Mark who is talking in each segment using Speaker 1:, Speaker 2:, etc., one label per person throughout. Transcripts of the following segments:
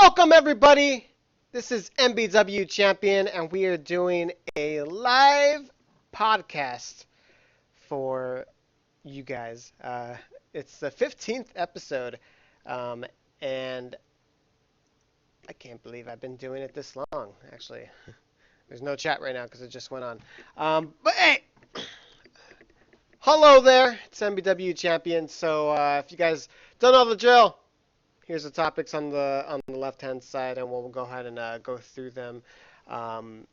Speaker 1: Welcome everybody. This is MBW Champion, and we are doing a live podcast for you guys. It's the 15th episode, um, and I can't believe I've been doing it this long. Actually, there's no chat right now because it just went on. But hey, hello there. It's MBW Champion. So if you guys don't know the drill, here's the topics on the left-hand side, and we'll go ahead and go through them um,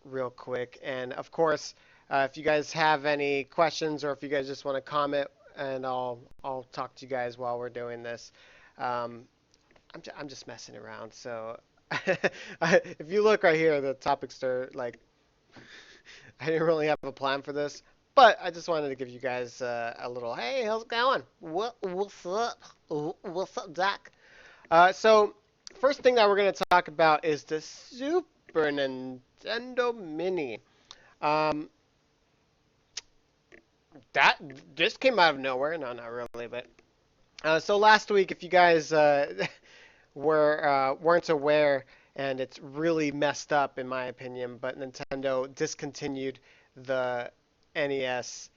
Speaker 1: real quick. And of course, if you guys have any questions or if you guys just want to comment, and I'll talk to you guys while we're doing this. Um, I'm just messing around. So if you look right here, the topics are like I didn't really have a plan for this, but I just wanted to give you guys a little hey, how's it going? What's up? What's up, Doc? So first thing that we're going to talk about is the Super Nintendo Mini. Um, that this came out of nowhere. No, not really, but so last week, if you guys weren't aware, and it's really messed up in my opinion, but Nintendo discontinued the NES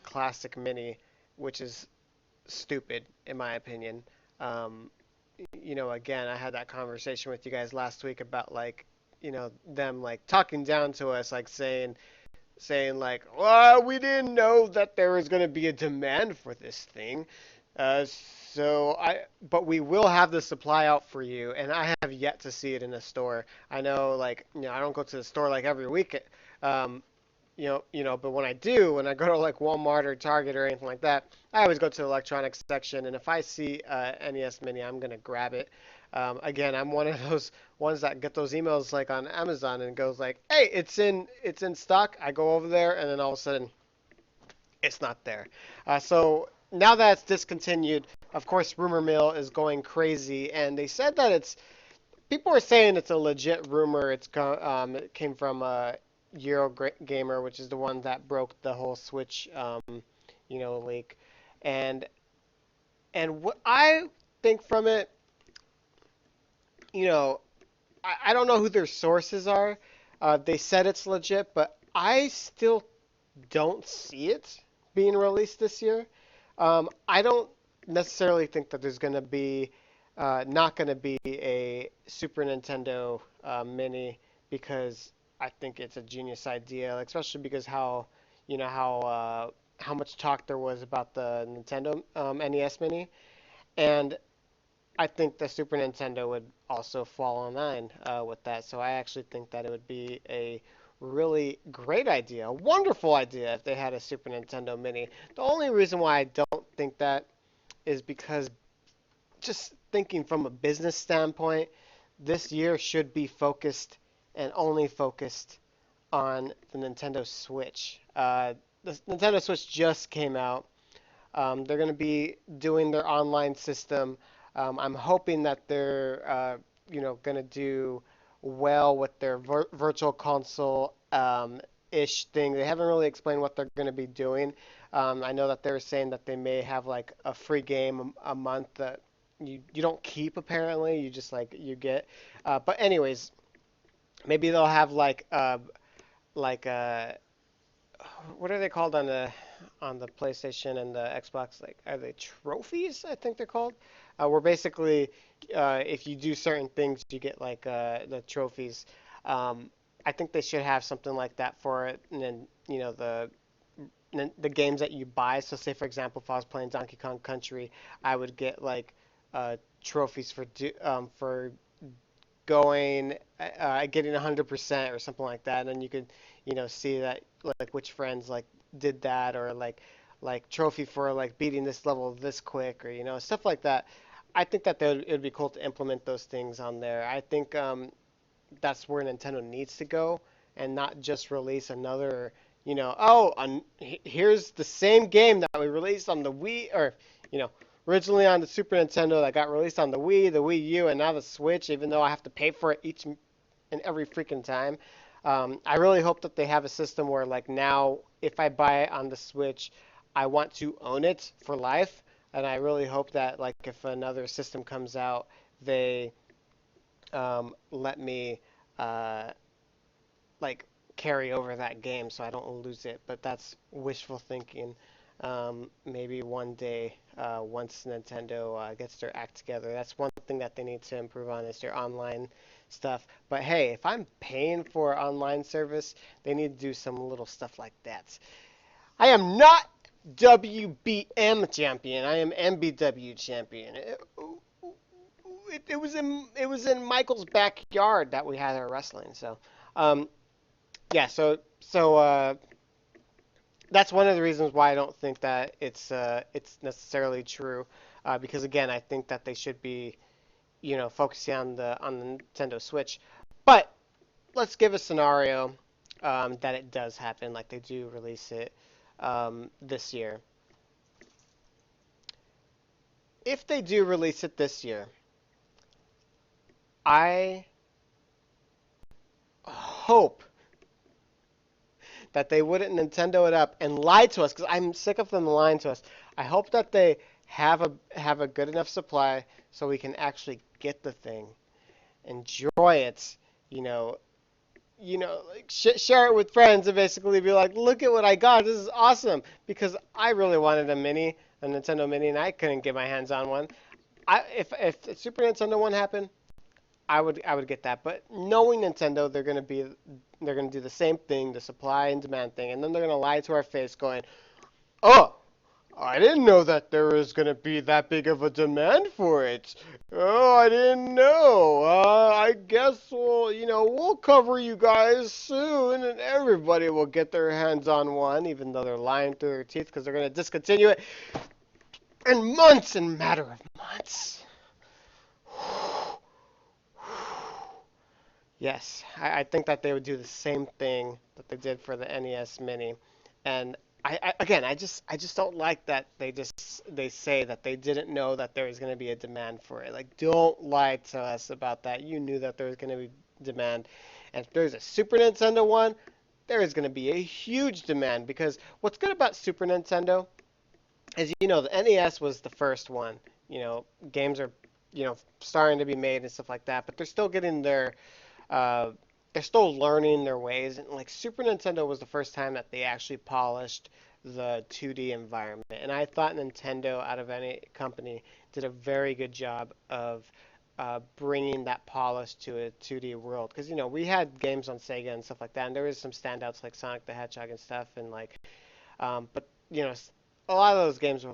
Speaker 1: Classic Mini, which is stupid in my opinion. Um, again, I had that conversation with you guys last week about like, them like talking down to us, like saying like, well, we didn't know that there was going to be a demand for this thing. But we will have the supply out for you, and I have yet to see it in a store. I know, like, I don't go to the store like every week, um, but when I do, when I go to like Walmart or Target or anything like that, I always go to the electronics section, and if I see NES Mini, I'm gonna grab it. Again, I'm one of those ones that get those emails like on Amazon and goes like, "Hey, it's in stock." I go over there, and then all of a sudden, it's not there. So now that it's discontinued, of course, rumor mill is going crazy, and they said that people are saying it's a legit rumor. It came from Eurogamer, which is the one that broke the whole Switch, leak. And what I think from it, you know, I don't know who their sources are. They said it's legit, but I still don't see it being released this year. I don't necessarily think that there's going to be not going to be a Super Nintendo Mini because I think it's a genius idea, like, especially because how much talk there was about the Nintendo NES Mini, and I think the Super Nintendo would also fall in line with that. So I actually think that it would be a really great idea, a wonderful idea if they had a Super Nintendo Mini. The only reason why I don't think that is because just thinking from a business standpoint, this year should be focused and only focused on the Nintendo Switch. The Nintendo Switch just came out. They're going to be doing their online system. I'm hoping that they're, going to do well with their virtual console ish thing. They haven't really explained what they're going to be doing. I know that they're saying that they may have like a free game a month that you don't keep apparently. You just like you get. But anyways, maybe they'll have like what are they called on the PlayStation and the Xbox? Like, are they trophies? I think they're called. Where basically, if you do certain things, you get like the trophies. Um, I think they should have something like that for it, and then the games that you buy. So, say for example, if I was playing Donkey Kong Country, I would get like trophies for going getting 100% or something like that, and then you could see that like which friends like did that, or like trophy for like beating this level this quick, or stuff like that. I think that it would be cool to implement those things on there. I think that's where Nintendo needs to go, and not just release another, here's the same game that we released on the Wii, or you know originally on the Super Nintendo, that got released on the Wii, the Wii U, and now the Switch, even though I have to pay for it each and every freaking time. I really hope that they have a system where, like, now, if I buy it on the Switch, I want to own it for life. And I really hope that, like, if another system comes out, they let me uh, like carry over that game so I don't lose it. But that's wishful thinking. Maybe one day, once Nintendo gets their act together, that's one thing that they need to improve on is their online stuff. But hey, if I'm paying for online service, they need to do some little stuff like that. I am not WBM champion. I am MBW champion. It was in Michael's backyard that we had our wrestling. So, um, yeah. So that's one of the reasons why I don't think that it's necessarily true. Because again, I think that they should be focusing on the Nintendo Switch. But let's give a scenario that it does happen, like they do release it this year. If they do release it this year, I hope that they wouldn't Nintendo it up and lie to us because I'm sick of them lying to us. I hope that they have a good enough supply so we can actually get the thing, enjoy it, you know, like share it with friends and basically be like, look at what I got. This is awesome because I really wanted a Nintendo Mini, and I couldn't get my hands on one. If the Super Nintendo one happened, I would get that. But knowing Nintendo, they're gonna do the same thing, the supply and demand thing, and then they're gonna lie to our face, going, "Oh, I didn't know that there was gonna be that big of a demand for it. Oh, I didn't know. I guess we'll cover you guys soon, and everybody will get their hands on one, even though they're lying through their teeth because they're gonna discontinue it in months, in matter of months." Yes, I think that they would do the same thing that they did for the NES Mini, and again, I just don't like that they say that they didn't know that there was going to be a demand for it. Like, don't lie to us about that. You knew that there was going to be demand, and if there's a Super Nintendo one, there is going to be a huge demand because what's good about Super Nintendo is the NES was the first one. Games are starting to be made and stuff like that, but they're still getting uh, they're still learning their ways. And like Super Nintendo was the first time that they actually polished the 2D environment. And I thought Nintendo, out of any company, did a very good job of bringing that polish to a 2D world. Because we had games on Sega and stuff like that, and there was some standouts like Sonic the Hedgehog and stuff, and like, but a lot of those games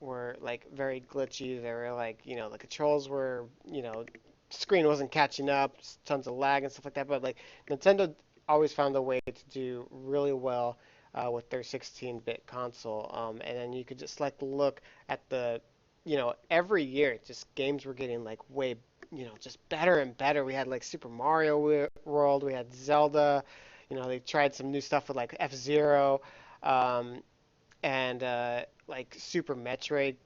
Speaker 1: were like very glitchy. They were like the controls were screen wasn't catching up, tons of lag and stuff like that. But like Nintendo always found a way to do really well with their 16-bit console. And then you could just like look at every year, just games were getting like way, just better and better. We had like Super Mario World, we had Zelda. They tried some new stuff with like F-Zero, um, and like Super Metroid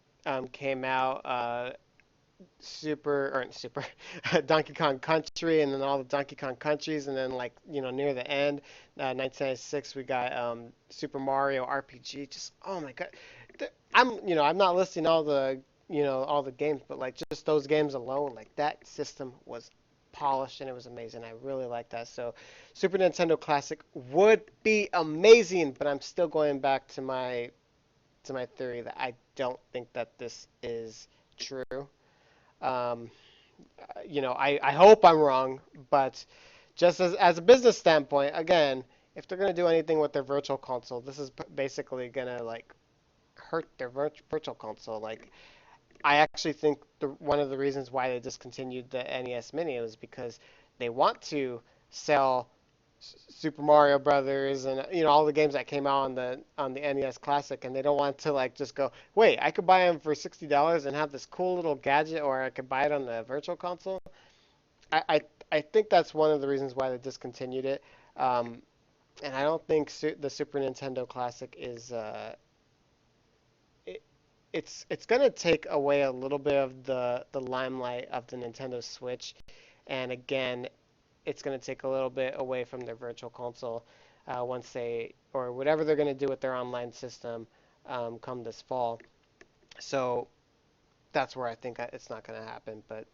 Speaker 1: came out. Super or Super Donkey Kong Country, and then all the Donkey Kong countries, and then like near the end, 1996 we got Super Mario RPG. Just oh my god, I'm not listing all the games, but like just those games alone, like that system was polished and it was amazing. I really like that. So Super Nintendo Classic would be amazing, but I'm still going back to my theory that I don't think that this is true. Um, I hope I'm wrong, but just as a business standpoint, again, if they're going to do anything with their virtual console, this is basically going to like hurt their virtual console. Like, I actually think one of the reasons why they discontinued the NES Mini was because they want to sell Super Mario Brothers and all the games that came out on the NES Classic, and they don't want to like just go, wait, I could buy them for $60 and have this cool little gadget, or I could buy it on the Virtual Console. I think that's one of the reasons why they discontinued it, um, and I don't think the Super Nintendo Classic is it, it's gonna take away a little bit of the limelight of the Nintendo Switch, and again, it's going to take a little bit away from their virtual console once or whatever they're going to do with their online system come this fall. So that's where I think it's not going to happen. But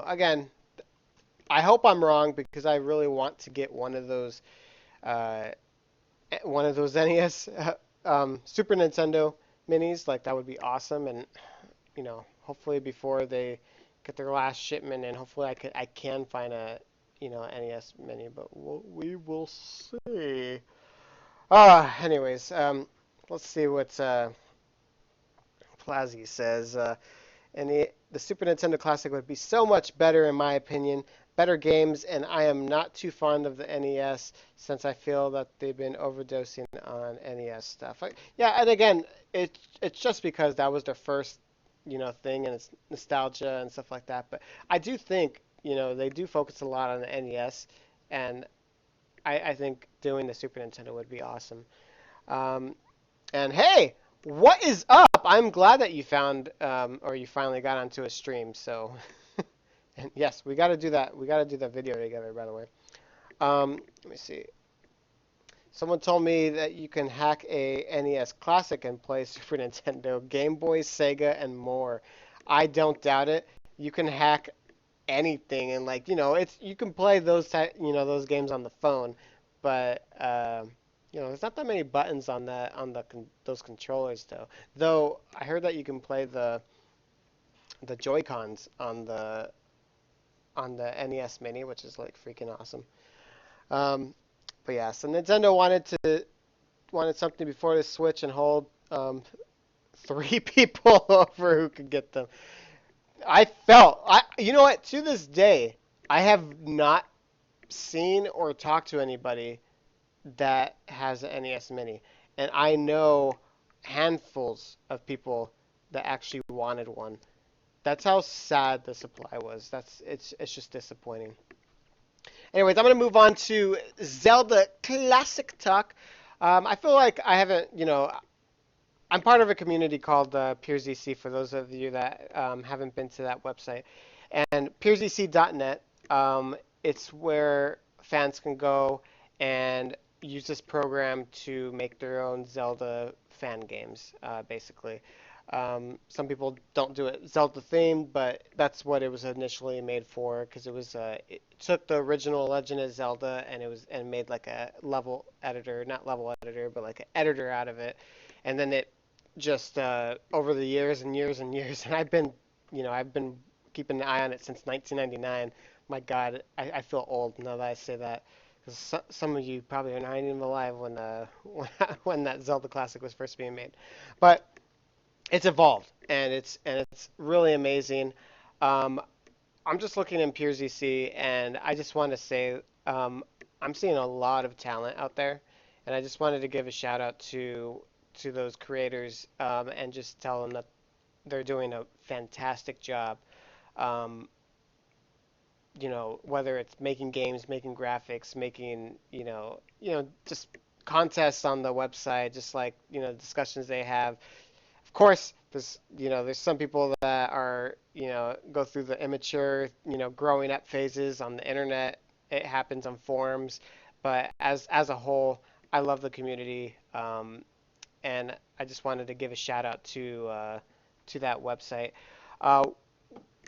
Speaker 1: again, I hope I'm wrong because I really want to get uh, one of those NES, Super Nintendo minis. Like that would be awesome, and hopefully before they get their last shipment, and hopefully I can find a NES mini, but we will see. Anyways, let's see what Plazzy says. And the Super Nintendo Classic would be so much better, in my opinion. Better games, and I am not too fond of the NES since I feel that they've been overdosing on NES stuff. Yeah, and again, it's just because that was their first, thing, and it's nostalgia and stuff like that. But I do think, they do focus a lot on the NES, and I think doing the Super Nintendo would be awesome. Um, and hey, what is up? I'm glad that you found or you finally got onto a stream. So, and yes, we got to do that. We got to do that video together, by the way. Let me see. Someone told me that you can hack a NES Classic and play Super Nintendo, Game Boy, Sega, and more. I don't doubt it. You can hack anything, and like it's you can play those games on the phone, but there's not that many buttons on those controllers though. Though I heard that you can play the Joy Cons on the NES Mini, which is like freaking awesome. Um, but yeah, so Nintendo wanted something before the Switch and hold three people over who could get them. You know what? To this day, I have not seen or talked to anybody that has an NES Mini, and I know handfuls of people that actually wanted one. That's how sad the supply was. It's just disappointing. Anyways, I'm gonna move on to Zelda Classic Talk. I feel like I haven't, I'm part of a community called PeersEC for those of you that haven't been to that website. And peersec.net, it's where fans can go and use this program to make their own Zelda fan games, basically. Some people don't do it Zelda themed, but that's what it was initially made for because it took the original Legend of Zelda and made like a level editor, not level editor, but like an editor out of it, and then it just over the years and years and years, and I've been keeping an eye on it since 1999. My God, I feel old now that I say that. Because some of you probably are not even alive when that Zelda Classic was first being made, but it's evolved and it's really amazing. Um, I'm just looking in Pure EC, and I just want to say I'm seeing a lot of talent out there, and I just wanted to give a shout out to those creators and just tell them that they're doing a fantastic job. Um, whether it's making games, making graphics, making just contests on the website, just like discussions they have. Of course, there's some people that are go through the immature growing up phases on the internet. It happens on forums, but as a whole, I love the community, and I just wanted to give a shout out to that website. Uh,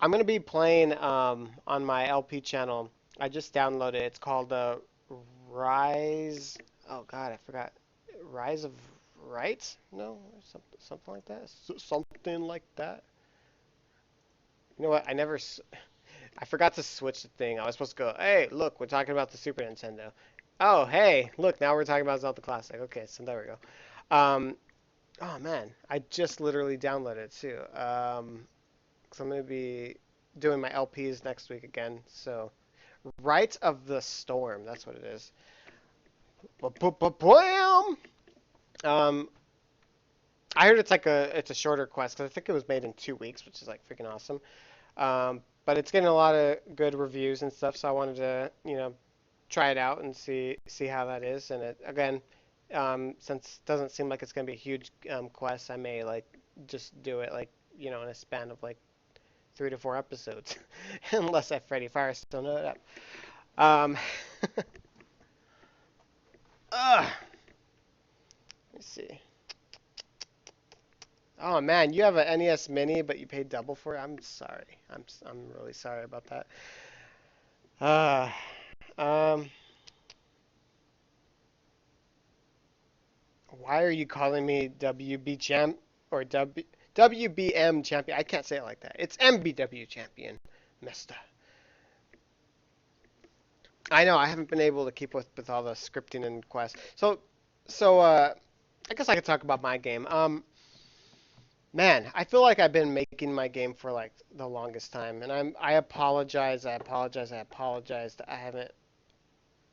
Speaker 1: I'm gonna be playing on my LP channel. I just downloaded it. It's called Rise. Oh God, I forgot. Rise of Right? No, something like that. Something like that. You know what? I forgot to switch the thing. I was supposed to go. Hey, look, we're talking about the Super Nintendo. Oh, hey, look, now we're talking about Zelda Classic. Okay, so there we go. Oh man, I just literally downloaded it too. So I'm gonna be doing my LPs next week again. So, Right of the Storm. That's what it is. Bam! Um, I heard it's a shorter quest because I think it was made in 2 weeks, which is like freaking awesome. But it's getting a lot of good reviews and stuff, so I wanted to try it out and see how that is. And again, since it doesn't seem like it's gonna be a huge quest, I may like just do it like in a span of like 3 to 4 episodes, unless I Freddy Firestone it up. Um, ugh, let me see. Oh man, you have an NES Mini, but you paid double for it. I'm sorry. I'm really sorry about that. Uh, um, why are you calling me WB champ or WBM champion? I can't say it like that. It's MBW champion, Mister. I know I haven't been able to keep with all the scripting and quests. So I guess I could talk about my game. Man, I feel like I've been making my game for like the longest time, and I apologize, I apologize that I haven't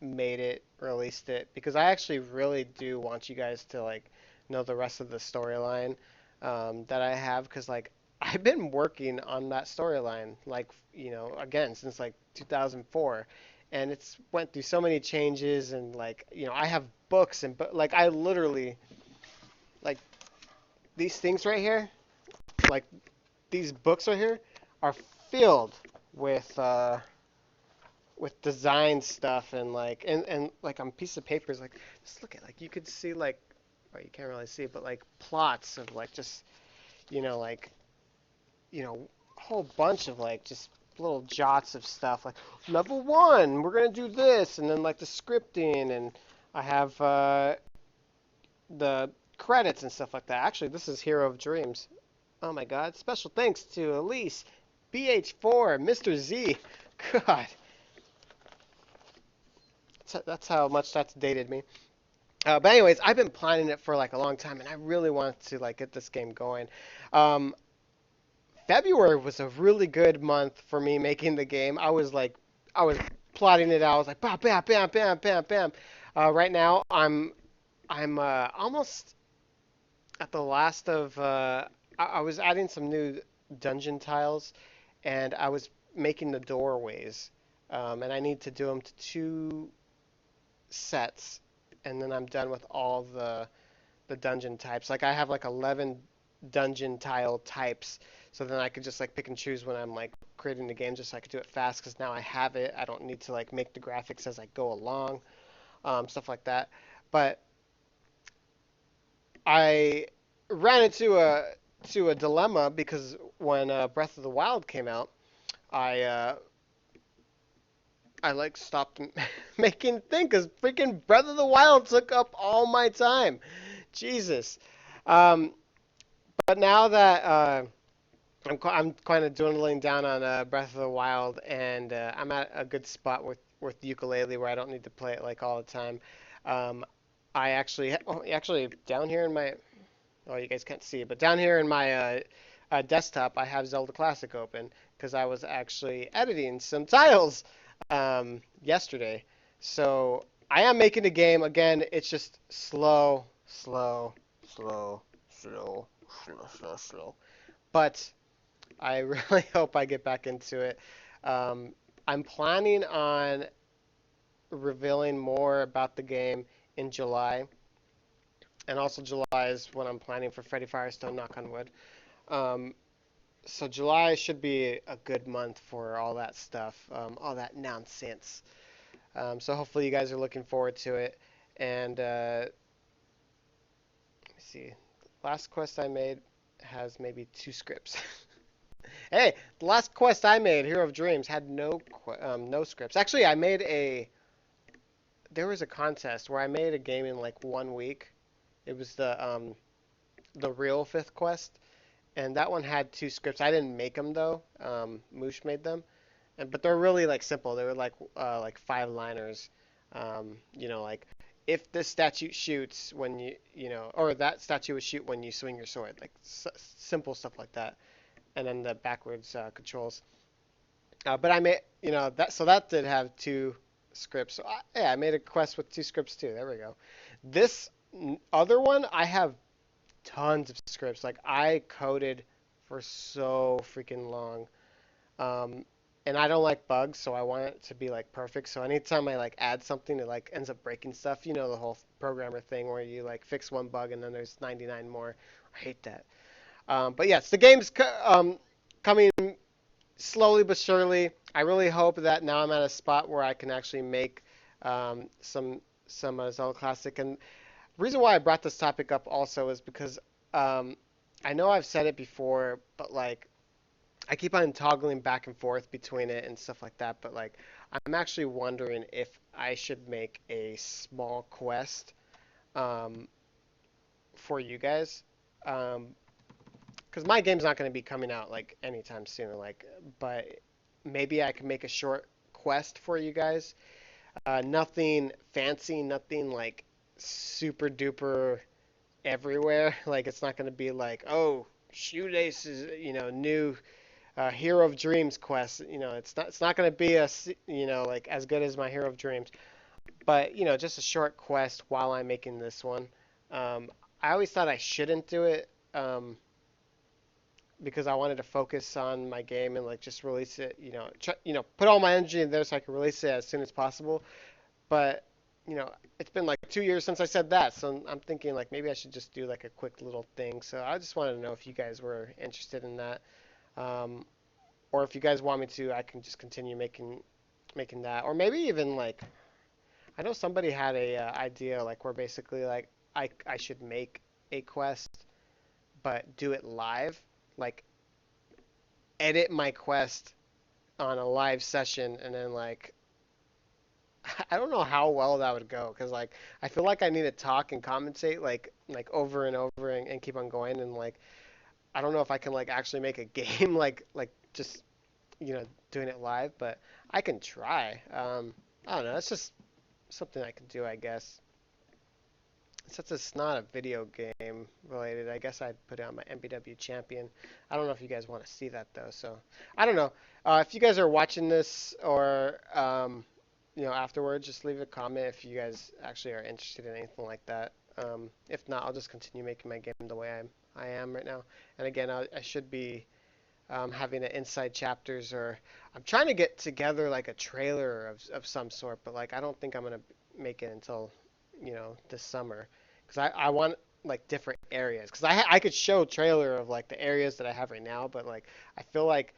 Speaker 1: made it, released it, because I actually really do want you guys to like know the rest of the storyline that I have, because like I've been working on that storyline like again since like 2004, and it's went through so many changes, and like I have books and but like I literally like these things right here, like these books right here are filled with design stuff and like on piece of papers, like just look at, like you could see like, well, you can't really see, but like plots of like just like a whole bunch of like just little jots of stuff, like level one we're gonna do this, and then like the scripting, and I have the credits and stuff like that. Actually, this is Hero of Dreams. Oh my God! Special thanks to Elise, BH4, Mr. Z. God, that's how much that's dated me. But anyways, I've been planning it for like a long time, and I really want to like get this game going. Um, February was a really good month for me making the game. I was plotting it out. I was like, bam, bam, bam, bam, bam, bam. Right now, I'm almost at the last of. I was adding some new dungeon tiles, and I was making the doorways, and I need to do them to two sets, and then I'm done with all the dungeon types. Like I have like 11 dungeon tile types, so then I could just like pick and choose when I'm like creating the game, just so I could do it fast. Because now I have it, I don't need to like make the graphics as I go along, stuff like that. But I ran into a dilemma because when Breath of the Wild came out, I I like stopped making thing because freaking Breath of the Wild took up all my time. Jesus. Um, but now that I'm kind of dwindling down on Breath of the Wild, and I'm at a good spot with ukulele where I don't need to play it like all the time. Um, I actually, actually down here in my, oh, you guys can't see, but down here in my desktop, I have Zelda Classic open because I was actually editing some tiles yesterday. So I am making the game again. It's just slow, slow, slow, slow, slow, slow, slow. But I really hope I get back into it. Um, I'm planning on revealing more about the game in July, and also July is when I'm planning for Freddy Firestone. Knock on wood. Um, so July should be a good month for all that stuff, all that nonsense. So hopefully you guys are looking forward to it. And let me see. Last quest I made has maybe two scripts. Hey, the last quest I made, Hero of Dreams, had no scripts. Actually, I made a. There was a contest where I made a game in like 1 week. It was the real fifth quest, and that one had two scripts. I didn't make them though. Moosh made them, and but they're really like simple. They were like five liners. Like if this statue shoots when or that statue would shoot when you swing your sword, like simple stuff like that, and then the backwards controls. But I made, that, so that did have two scripts. So yeah, I made a quest with two scripts too. There we go. This other one, I have tons of scripts. Like I coded for so freaking long. Um, and I don't like bugs, so I want it to be like perfect. So anytime I like add something that like ends up breaking stuff, the whole programmer thing where you like fix one bug and then there's 99 more. I hate that. But yes, the game's coming slowly but surely. I really hope that now I'm at a spot where I can actually make some Zelda Classic. And the reason why I brought this topic up also is because um, I know I've said it before, but like I keep on toggling back and forth between it and stuff like that. But like I'm actually wondering if I should make a small quest um, for you guys. Because my game's not going to be coming out like anytime soon. Like, but maybe I can make a short quest for you guys. Nothing fancy, nothing like super duper everywhere. Like, it's not going to be like, oh, Shoelace's, new Hero of Dreams quest. It's not going to be like as good as my Hero of Dreams. But just a short quest while I'm making this one. I always thought I shouldn't do it. Because I wanted to focus on my game and like just release it, put all my energy in there so I can release it as soon as possible. But it's been like 2 years since I said that, so I'm thinking like maybe I should just do like a quick little thing. So I just wanted to know if you guys were interested in that, um, or if you guys want me to, I can just continue making that, or maybe even like I know somebody had a idea like where basically like I should make a quest but do it live, like edit my quest on a live session and then like I don't know how well that would go because like I feel like I need to talk and commentate like over and over and keep on going and like I don't know if I can like actually make a game like just doing it live, but I can try. I don't know. It's just something I can do, I guess. Since it's not a video game related, I guess I'd put it on my MPW champion. I don't know if you guys want to see that though, so I don't know. If you guys are watching this or afterwards, just leave a comment if you guys actually are interested in anything like that. If not, I'll just continue making my game the way I am right now. And again, I should be having an inside chapters or I'm trying to get together like a trailer of some sort, but like I don't think I'm gonna make it until this summer because I want like different areas because I could show trailer of like the areas that I have right now, but like I feel like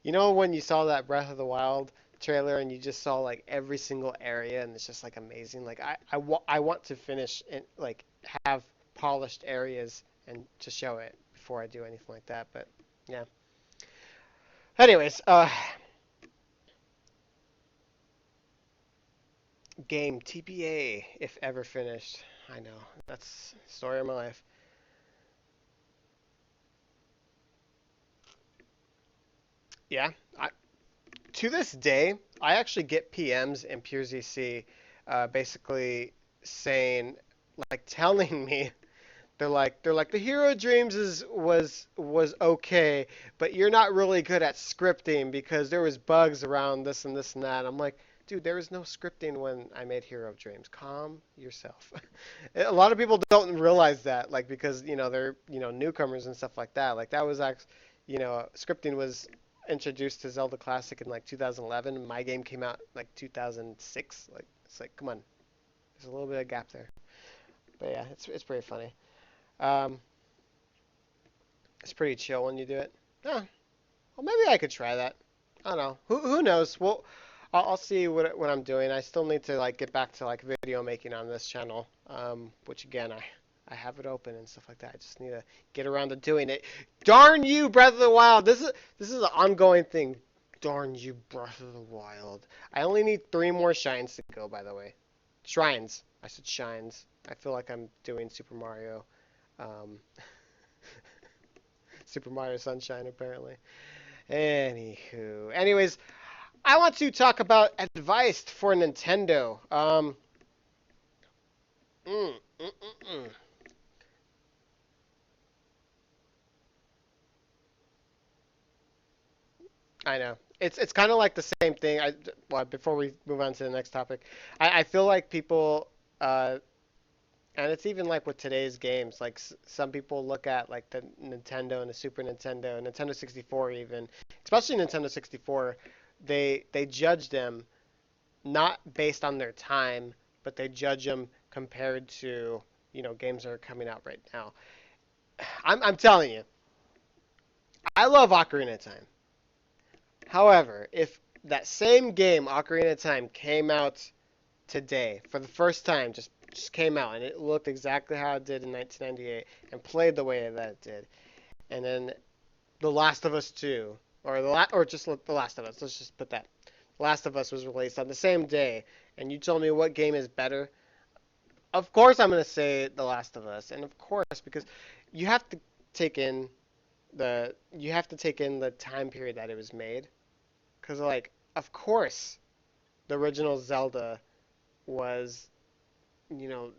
Speaker 1: when you saw that Breath of the Wild trailer and you just saw like every single area and it's just like amazing. Like I want to finish and like have polished areas and to show it before I do anything like that. But yeah. Anyways, game TBA if ever finished. I know that's the story of my life. Yeah, to this day, I actually get PMs in PureZC, basically saying, like, telling me they're like the Hero Dreams was okay, but you're not really good at scripting because there was bugs around this and this and that. I'm like, dude, there was no scripting when I made Hero of Dreams. Calm yourself. A lot of people don't realize that, like because they're newcomers and stuff like that. Like that was actually scripting was introduced to Zelda Classic in like 2011. My game came out like 2006. Like it's like come on, there's a little bit of gap there. But yeah, it's pretty funny. Um, it's pretty chill when you do it. Yeah, well, maybe I could try that. I don't know. Who knows? Well, I'll see what I'm doing. I still need to like get back to like video making on this channel. Which again I have it open and stuff like that. I just need to get around to doing it. Darn you, Breath of the Wild. This is an ongoing thing. Darn you, Breath of the Wild. I only need 3 more shines to go, by the way. Shrines. I said shines. I feel like I'm doing Super Mario. Um, Super Mario Sunshine, apparently. Anyways, I want to talk about advice for Nintendo. Mm, mm, mm, mm. I know. It's kind of like the same thing. Well, before we move on to the next topic, I feel like people, uh, and it's even like with today's games, like some people look at like the Nintendo and the Super Nintendo, Nintendo 64 even, especially Nintendo 64, they judge them not based on their time, but they judge them compared to games that are coming out right now. I'm telling you, I love Ocarina of Time. However, if that same game, Ocarina of Time, came out today for the first time, just came out and it looked exactly how it did in 1998 and played the way that it did, and then The Last of Us 2 or or just The Last of Us, let's just put that. Last of Us was released on the same day, and you told me what game is better, of course I'm going to say The Last of Us. And of course, because you have to take in you have to take in the time period that it was made. Because, like, of course, the original Zelda was, you know,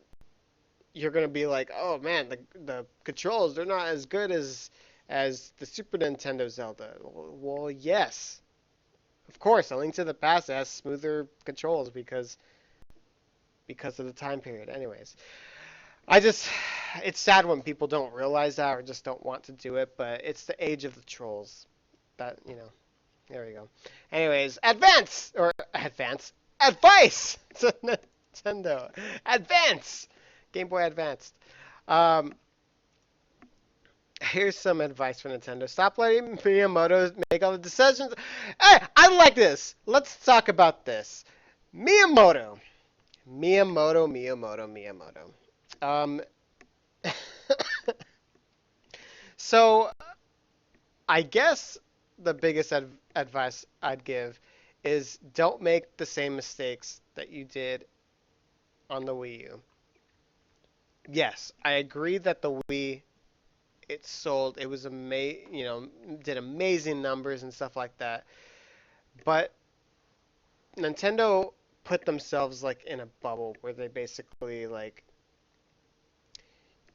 Speaker 1: you're gonna be like, oh man, the controls, they're not as good as the Super Nintendo Zelda. Well, yes, of course, A Link to the Past has smoother controls because of the time period. Anyways, I just it's sad when people don't realize that or just don't want to do it, but it's the age of the trolls. That, there we go. Anyways, advice to Nintendo. Advance. Game Boy Advanced. Um, Here's some advice for Nintendo. Stop letting Miyamoto make all the decisions. Hey, I like this. Let's talk about this. Miyamoto. Miyamoto. Um, so I guess the biggest advice I'd give is don't make the same mistakes that you did on the Wii U. Yes, I agree that the Wii it sold, it was did amazing numbers and stuff like that. But Nintendo put themselves like in a bubble where they basically like,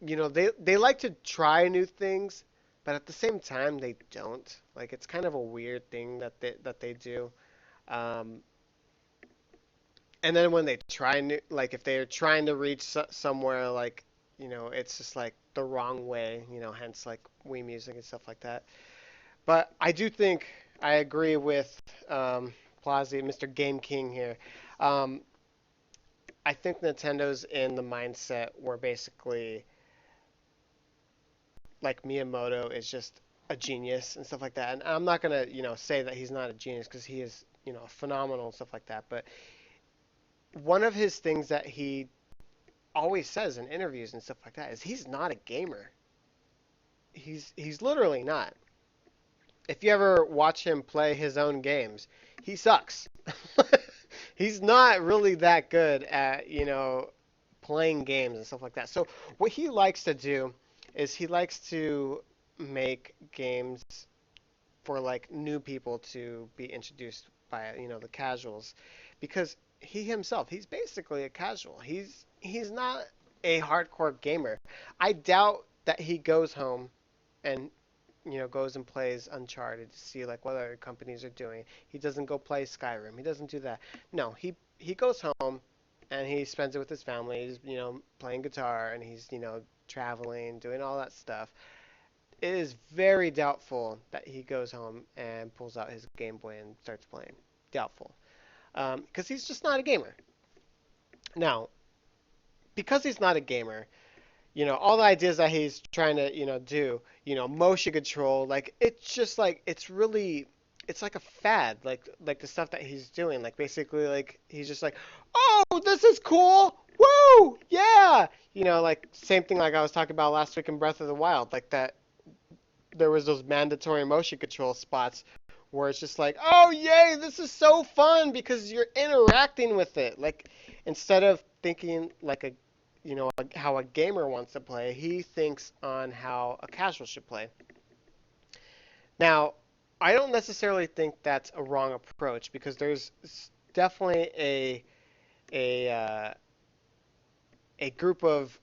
Speaker 1: they like to try new things, but at the same time they don't. Like it's kind of a weird thing that they do. Um, and then when they try new, like if they're trying to reach somewhere, like it's just like the wrong way. Hence like Wii Music and stuff like that. But I do think I agree with Plazi, Mr. Game King here. Um, I think Nintendo's in the mindset where basically like Miyamoto is just a genius and stuff like that. And I'm not gonna, say that he's not a genius because he is, phenomenal and stuff like that. But one of his things that he always says in interviews and stuff like that is he's not a gamer. He's literally not. If you ever watch him play his own games, he sucks. He's not really that good at, playing games and stuff like that. So what he likes to do is he likes to make games for like new people to be introduced by, the casuals because he himself, he's basically a casual. He's not a hardcore gamer. I doubt that he goes home and goes and plays Uncharted to see like what other companies are doing. He doesn't go play Skyrim. He doesn't do that. No, he goes home and he spends it with his family. He's playing guitar and he's traveling, doing all that stuff. It is very doubtful that he goes home and pulls out his Game Boy and starts playing. Doubtful, because he's just not a gamer. Now, because he's not a gamer, all the ideas that he's trying to, do, motion control, like it's just like it's like a fad, like the stuff that he's doing, like basically like he's just like, oh, this is cool, woo, yeah, like same thing like I was talking about last week in Breath of the Wild, like that there was those mandatory motion control spots where it's just like, oh yay, this is so fun because you're interacting with it, like instead of thinking like how a gamer wants to play, he thinks on how a casual should play. Now, I don't necessarily think that's a wrong approach because there's definitely a a group of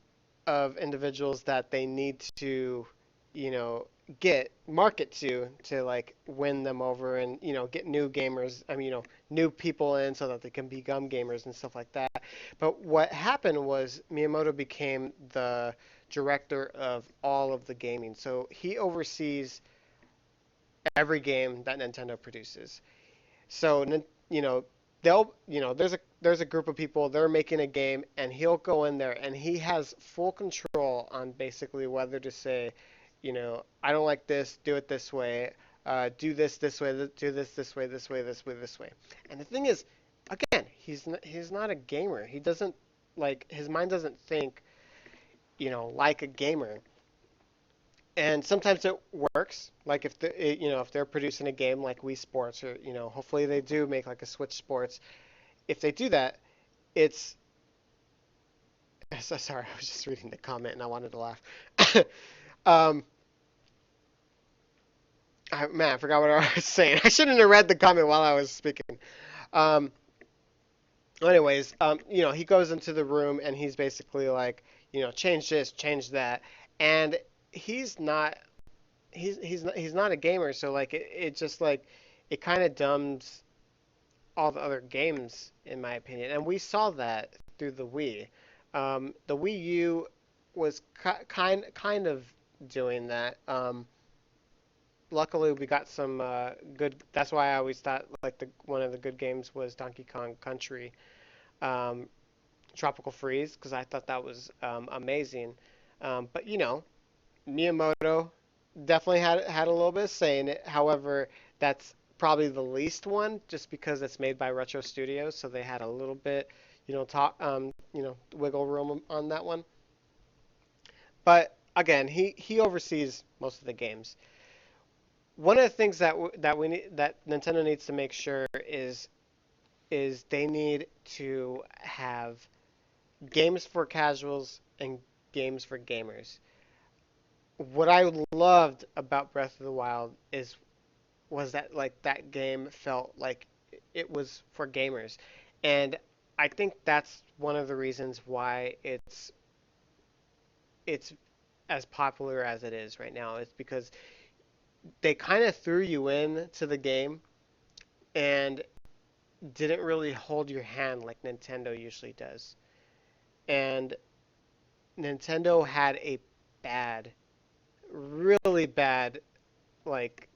Speaker 1: individuals that they need to, you know, get market to like win them over and get new gamers. I mean, new people in so that they can become gamers and stuff like that. But what happened was Miyamoto became the director of all of the gaming, so he oversees every game that Nintendo produces. So you know they'll there's a group of people, they're making a game and he'll go in there and he has full control on basically whether to say, I don't like this, do it this way, do this way, do this way, this way, this way, this way. And the thing is, again, he's not a gamer. He doesn't like his mind doesn't think like a gamer. and sometimes it works. Like if if they're producing a game like Wii Sports, or hopefully they do make like a Switch Sports. If they do that, it's so sorry. I was just reading the comment and I wanted to laugh. um, man, I forgot what I was saying. I shouldn't have read the comment while I was speaking. Um, anyways, he goes into the room and he's basically like, change this, change that, and he's not he's not a gamer, so like it just like it kind of dumbs all the other games in my opinion, and we saw that through the Wii. The Wii U was kind of doing that. Luckily, we got some good. That's why I always thought like the one of the good games was Donkey Kong Country, um, Tropical Freeze, because I thought that was amazing. But Miyamoto definitely had a little bit of say in it. However, that's probably the least one, just because it's made by Retro Studios, so they had a little bit, wiggle room on that one. But again, he oversees most of the games. One of the things that Nintendo needs to make sure is they need to have games for casuals and games for gamers. What I loved about Breath of the Wild is was that like that game felt like it was for gamers, and I think that's one of the reasons why it's as popular as it is right now. It's because they kind of threw you in to the game and didn't really hold your hand like Nintendo usually does. And Nintendo had a bad, really bad, like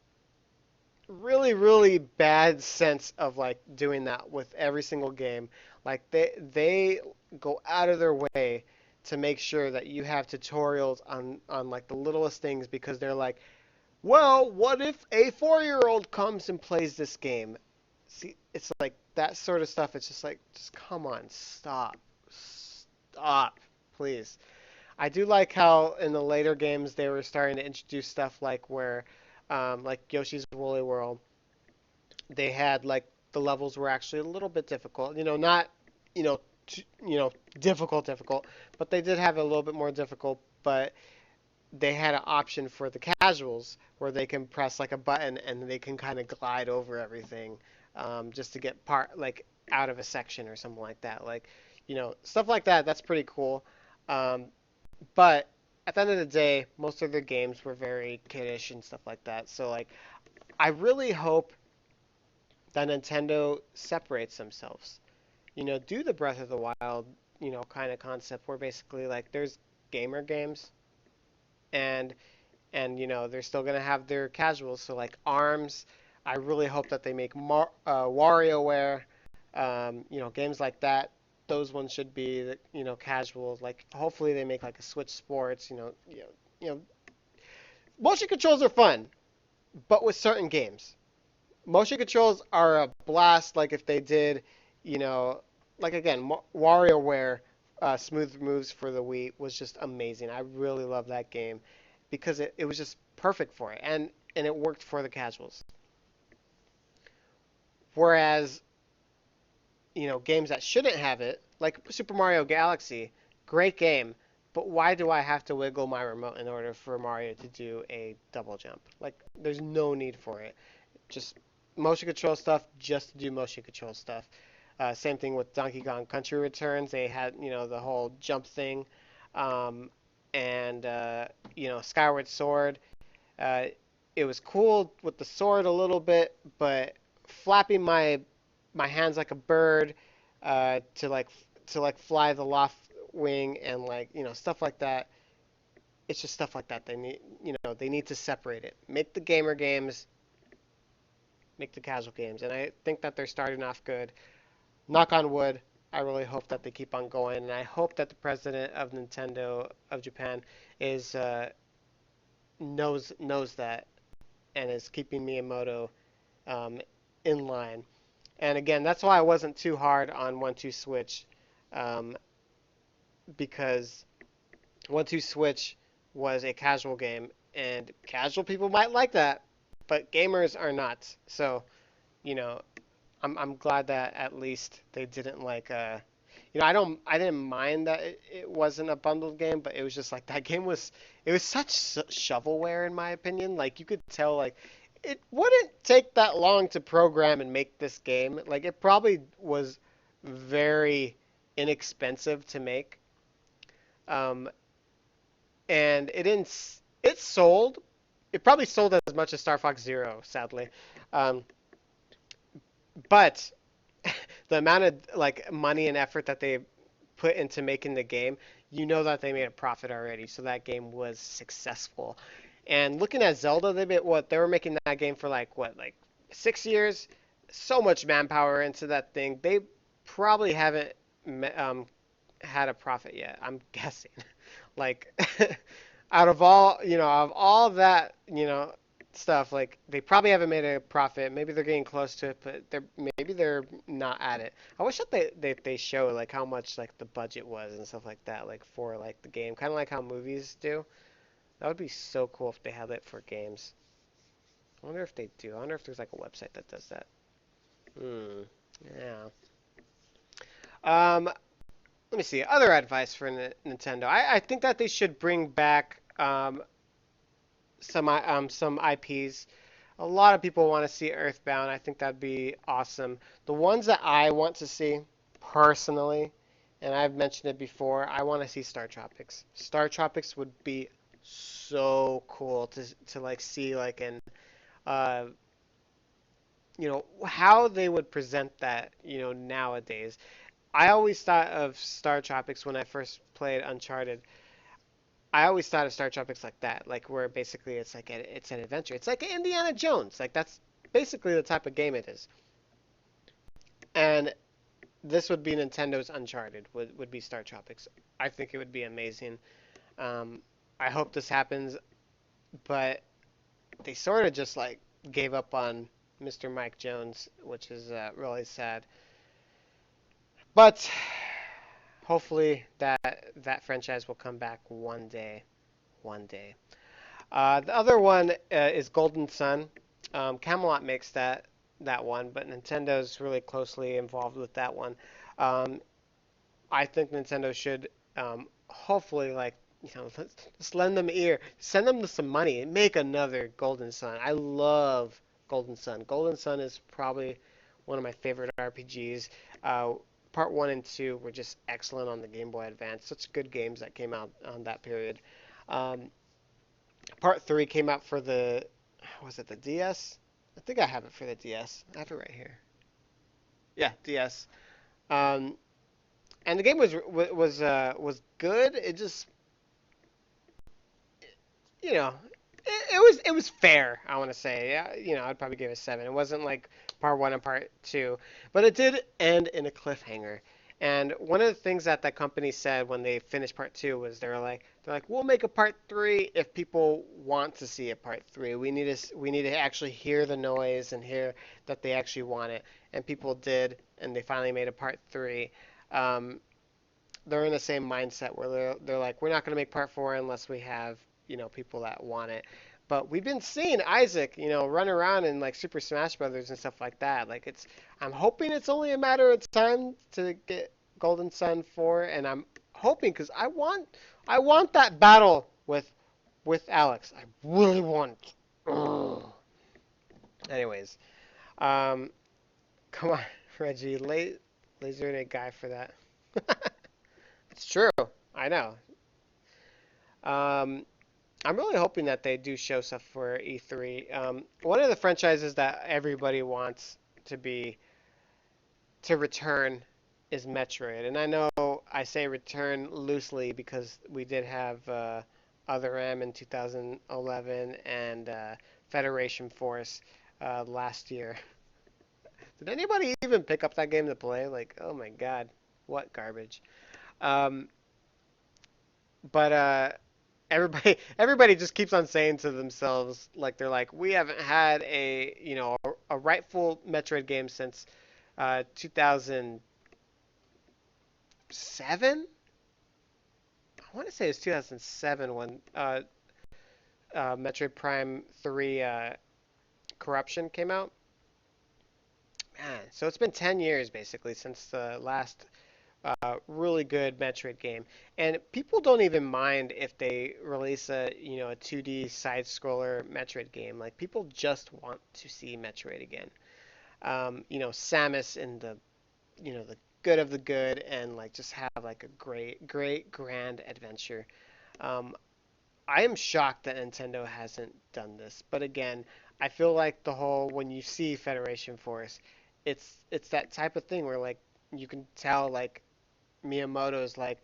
Speaker 1: really bad sense of like doing that with every single game. Like they go out of their way to make sure that you have tutorials on like the littlest things, because they're like, well, what if a 4-year-old comes and plays this game? See, it's like that sort of stuff. It's just like, just come on, stop, please. I do like how in the later games they were starting to introduce stuff like where, like Yoshi's Woolly World, they had like the levels were actually a little bit difficult. Not, you know, difficult, but they did have it a little bit more difficult. But they had an option for the casuals where they can press like a button and they can kind of glide over everything, just to get part like out of a section or something like that. Like, stuff like that. That's pretty cool. Um, but at the end of the day, most of their games were very kiddish and stuff like that. So like, I really hope that Nintendo separates themselves. Do the Breath of the Wild, kind of concept where basically like there's gamer games and they're still gonna have their casuals. So like Arms, I really hope that they make WarioWare, games like that. Those ones should be the casuals. Like hopefully they make like a Switch Sports. Motion controls are fun, but with certain games. Motion controls are a blast. Like if they did, you know, like again, WarioWare, Smooth Moves for the Wii was just amazing. I really love that game because it was just perfect for it, and it worked for the casuals. Whereas, games that shouldn't have it, like Super Mario Galaxy, great game, but why do I have to wiggle my remote in order for Mario to do a double jump? Like, there's no need for it. Just motion control stuff, just to do motion control stuff. Same thing with Donkey Kong Country Returns. They had, the whole jump thing. Um, and, Skyward Sword. Uh, it was cool with the sword a little bit, but flapping my hands like a bird, to like fly the loft wing and like stuff like that. It's just stuff like that. They need to separate it. Make the gamer games, make the casual games, and I think that they're starting off good. Knock on wood. I really hope that they keep on going, and I hope that the president of Nintendo of Japan is knows that and is keeping Miyamoto um, in line. And again, that's why I wasn't too hard on 1-2 Switch, um, because 1-2 Switch was a casual game, and casual people might like that, but gamers are not. So, you know, I'm glad that at least they didn't like I didn't mind that it wasn't a bundled game, but it was just like that game was it was such shovelware in my opinion. Like you could tell like it wouldn't take that long to program and make this game. Like it probably was very inexpensive to make. Um, and it sold. It probably sold as much as Star Fox Zero, sadly. Um, but the amount of like money and effort that they put into making the game, you know that they made a profit already, so that game was successful. And looking at Zelda, they were making that game for like 6 years, so much manpower into that thing. They probably haven't had a profit yet. I'm guessing. Like out of all that, stuff, like they probably haven't made a profit. Maybe they're getting close to it, but maybe they're not at it. I wish that they show like how much like the budget was and stuff like that, like for like the game, kind of like how movies do. That would be so cool if they had it for games. I wonder if they do. I wonder if there's like a website that does that. Hmm. Yeah. Um. Let me see. Other advice for Nintendo. I think that they should bring back some IPs. A lot of people want to see Earthbound. I think that'd be awesome. The ones that I want to see personally, and I've mentioned it before, I want to see Star Tropics. Star Tropics would be so cool to like see like an uh how they would present that, nowadays. I always thought of Star Tropics when I first played Uncharted. I always thought of Star Tropics like that, like where basically it's an adventure. It's like Indiana Jones. Like that's basically the type of game it is. And this would be Nintendo's Uncharted. Would be Star Tropics. I think it would be amazing. Um, I hope this happens, but they sort of just like gave up on Mr. Mike Jones, which is really sad. But hopefully that franchise will come back one day. One day. The other one is Golden Sun. Camelot makes that one, but Nintendo's really closely involved with that one. Um, I think Nintendo should hopefully just lend them ear, send them some money, and make another Golden Sun. I love Golden Sun. Golden Sun is probably one of my favorite RPGs. Uh, Part one and two were just excellent on the Game Boy Advance. Such good games that came out on that period. Um, Part three came out for was it the DS? I think I have it for the DS. I have it right here. Yeah, DS. Um, and the game was good. It just you know it was fair. I want to say, yeah, I'd probably give it a 7. It wasn't like part one and part two, but it did end in a cliffhanger. And one of the things that that company said when they finished part two was they're like we'll make a part three if people want to see a part three. We need to actually hear the noise and hear that they actually want it, and people did, and they finally made a part three. Um, they're in the same mindset where they're like, we're not going to make part four unless we have, people that want it. But we've been seeing Isaac, run around in like Super Smash Brothers and stuff like that. Like I'm hoping it's only a matter of time to get Golden Sun 4, and I'm hoping because I want that battle with Alex. I really want it. Ugh. Anyways, um, come on, Reggie, laser a guy for that. It's true. I know. Um, I'm really hoping that they do show stuff for E3. One of the franchises that everybody wants to be to return is Metroid, and I know I say return loosely because we did have Other M in 2011 and Federation Force last year. Did anybody even pick up that game to play? Like, oh my God, what garbage. Um, but everybody just keeps on saying to themselves like they're like we haven't had a rightful Metroid game since 2007. I want to say it's 2007 when Metroid Prime 3 Corruption came out. Man, so it's been 10 years basically since the last really good Metroid game, and people don't even mind if they release a 2D side scroller Metroid game. Like people just want to see Metroid again. Samus in the good of the good, and like just have like a great grand adventure. Um, I am shocked that Nintendo hasn't done this, but again, I feel like the whole when you see Federation Force, it's that type of thing where like you can tell like Miyamoto's like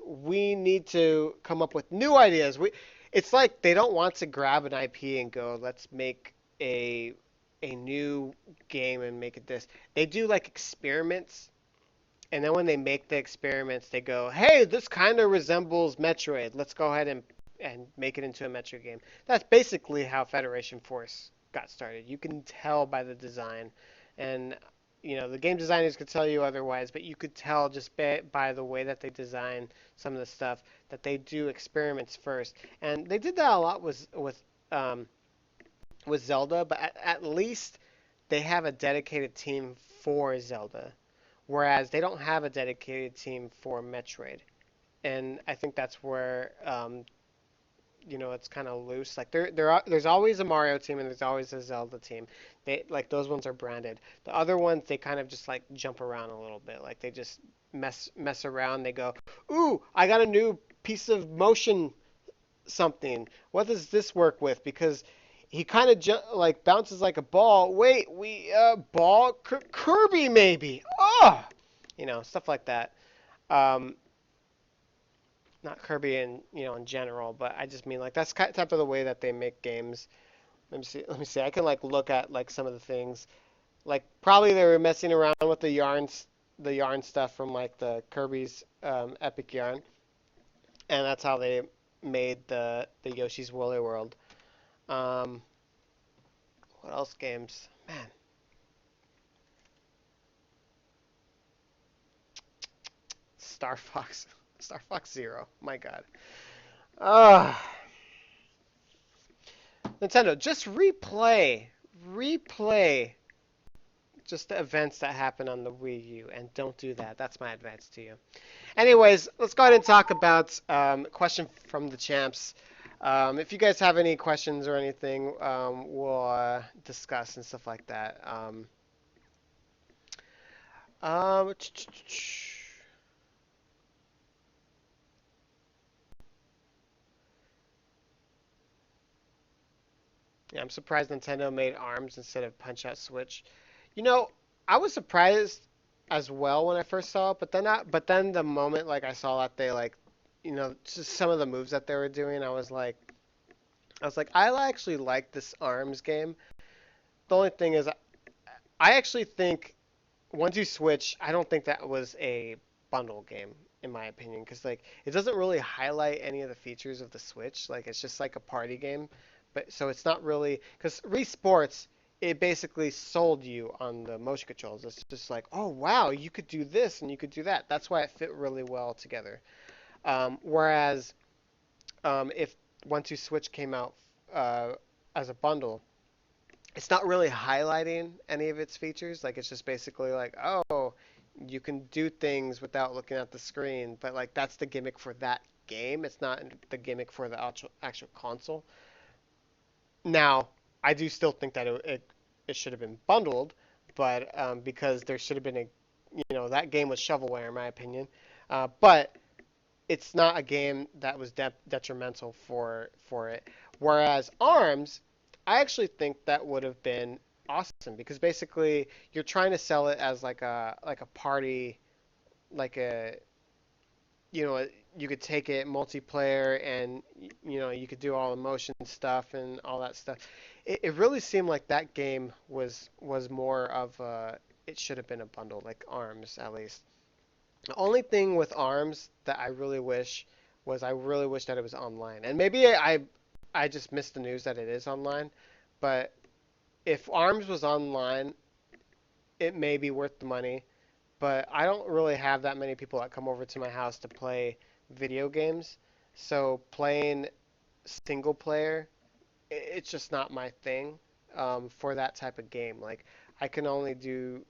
Speaker 1: we need to come up with new ideas. It's like they don't want to grab an IP and go, let's make a new game and make it this. They do like experiments, and then when they make the experiments, they go, hey, this kind of resembles Metroid. Let's go ahead and make it into a Metroid game. That's basically how Federation Force got started. You can tell by the design, and the game designers could tell you otherwise, but you could tell just by the way that they design some of the stuff that they do experiments first. And they did that a lot um, with Zelda, but at least they have a dedicated team for Zelda, whereas they don't have a dedicated team for Metroid. And I think that's where it's kind of loose. Like there's always a Mario team and there's always a Zelda team. They like those ones are branded. The other ones they kind of just like jump around a little bit. Like they just mess around. They go, "Ooh, I got a new piece of motion something. What does this work with?" Because he kind of like bounces like a ball. Wait, we ball Kirby maybe. Oh, stuff like that. Um, Not Kirby in general, but I just mean like that's type of the way that they make games. Let me see. Let me see. I can like look at like some of the things. Like probably they were messing around with the yarn stuff from like the Kirby's Epic Yarn, and that's how they made the Yoshi's Woolly World. Um, what else games? Man, Star Fox, Star Fox Zero. My God. Ah, Nintendo, just replay just the events that happened on the Wii U, and don't do that. That's my advice to you. Anyways, let's go ahead and talk about question from the champs. If you guys have any questions or anything, we'll discuss and stuff like that. Um, yeah, I'm surprised Nintendo made ARMS instead of Punch Out Switch. You know, I was surprised as well when I first saw it, but then the moment like I saw that they like, just some of the moves that they were doing, I was like, I actually like this ARMS game. The only thing is, I actually think once you switch, I don't think that was a bundle game in my opinion, because like it doesn't really highlight any of the features of the Switch. Like it's just like a party game, but so it's not really because Wii Sports it basically sold you on the motion controls. It's just like, oh wow, you could do this and you could do that. That's why it fit really well together. Whereas if once you Switch came out uh, as a bundle, it's not really highlighting any of its features. Like it's just basically like, oh, you can do things without looking at the screen, but like that's the gimmick for that game. It's not the gimmick for the actual console. Now, I do still think that it should have been bundled, but because there should have been that game was shovelware in my opinion. But it's not a game that was detrimental for it. Whereas Arms, I actually think that would have been awesome because basically you're trying to sell it as like a party, like a you could take it multiplayer and you could do all the motion stuff and all that stuff. It really seemed like that game was more of it should have been a bundle like Arms at least. The only thing with ARMS that I really wish that it was online. And maybe I just missed the news that it is online, but if ARMS was online, it may be worth the money. But I don't really have that many people that come over to my house to play video games. So playing single player, it's just not my thing for that type of game. Like I can only do,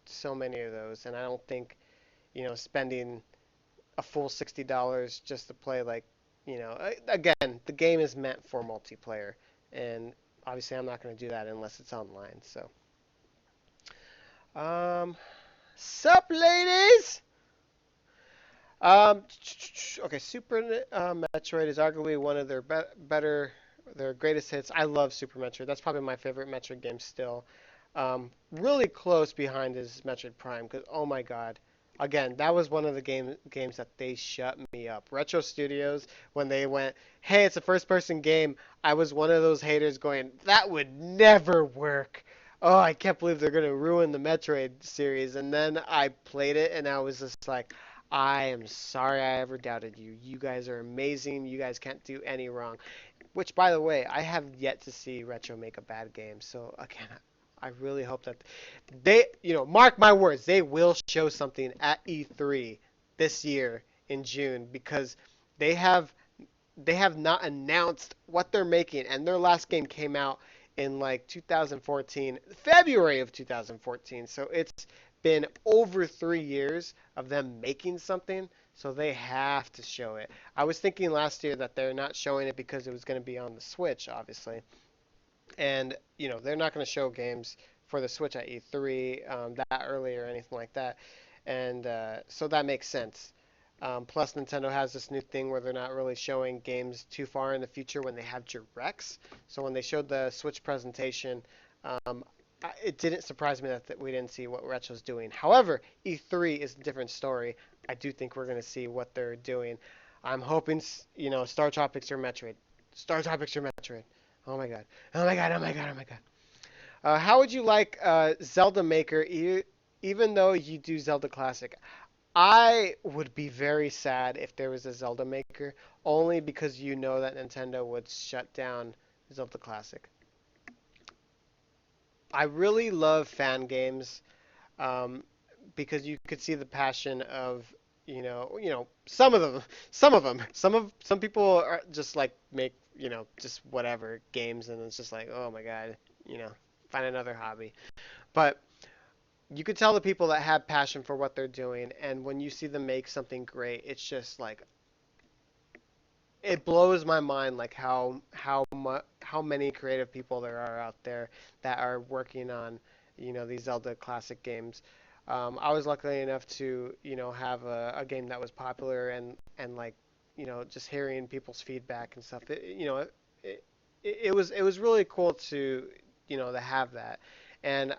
Speaker 1: so many of those, and I don't think, spending a full $60 just to play like, again, the game is meant for multiplayer, and obviously I'm not going to do that unless it's online. So, um, sup, ladies? Um, okay, Super Metroid is arguably one of their better, their greatest hits. I love Super Metroid. That's probably my favorite Metroid game still. Really close behind is Metroid Prime because oh my God, again that was one of the games that they shut me up. Retro Studios when they went, hey, it's a first-person game. I was one of those haters going, that would never work. Oh, I can't believe they're gonna ruin the Metroid series. And then I played it and I was just like, I am sorry I ever doubted you. You guys are amazing. You guys can't do any wrong. Which, by the way, I have yet to see Retro make a bad game. So again, I really hope that they, mark my words, they will show something at E3 this year in June because they have they have not announced what they're making, and their last game came out in like 2014, February of 2014. So it's been over 3 years of them making something, so they have to show it. I was thinking last year that they're not showing it because it was going to be on the Switch, obviously, and they're not going to show games for the Switch at E3 that early or anything like that, and so that makes sense. Plus, Nintendo has this new thing where they're not really showing games too far in the future when they have directs. So when they showed the Switch presentation, um, it didn't surprise me that we didn't see what Retro's doing. However, E3 is a different story. I do think we're going to see what they're doing. I'm hoping, Star Tropics or Metroid. Star Tropics or Metroid. Oh my god. Oh my god. Oh my god. Oh my god. How would you like Zelda Maker, even though you do Zelda Classic? I would be very sad if there was a Zelda Maker, only because you know that Nintendo would shut down Zelda Classic. I really love fan games um, because you could see the passion of some people are just like make just whatever games, and it's just like oh my god, you know, find another hobby. But you could tell the people that have passion for what they're doing, and when you see them make something great, it's just like it blows my mind like how many creative people there are out there that are working on these Zelda classic games. I was lucky enough to have a game that was popular and like just hearing people's feedback and stuff. It, it was really cool to to have that, and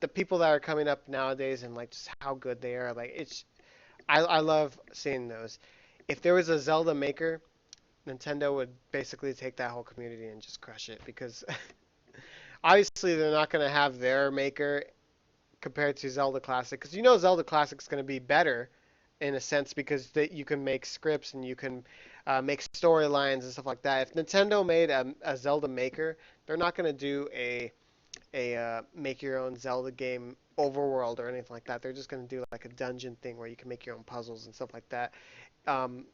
Speaker 1: the people that are coming up nowadays and like just how good they are, like I love seeing those. If there was a Zelda maker, Nintendo would basically take that whole community and just crush it because obviously they're not going to have their maker compared to Zelda Classic because Zelda Classic is going to be better in a sense because you can make scripts and you can make storylines and stuff like that. If Nintendo made a Zelda maker, they're not going to do a make your own Zelda game overworld or anything like that. They're just going to do like a dungeon thing where you can make your own puzzles and stuff like that. Um,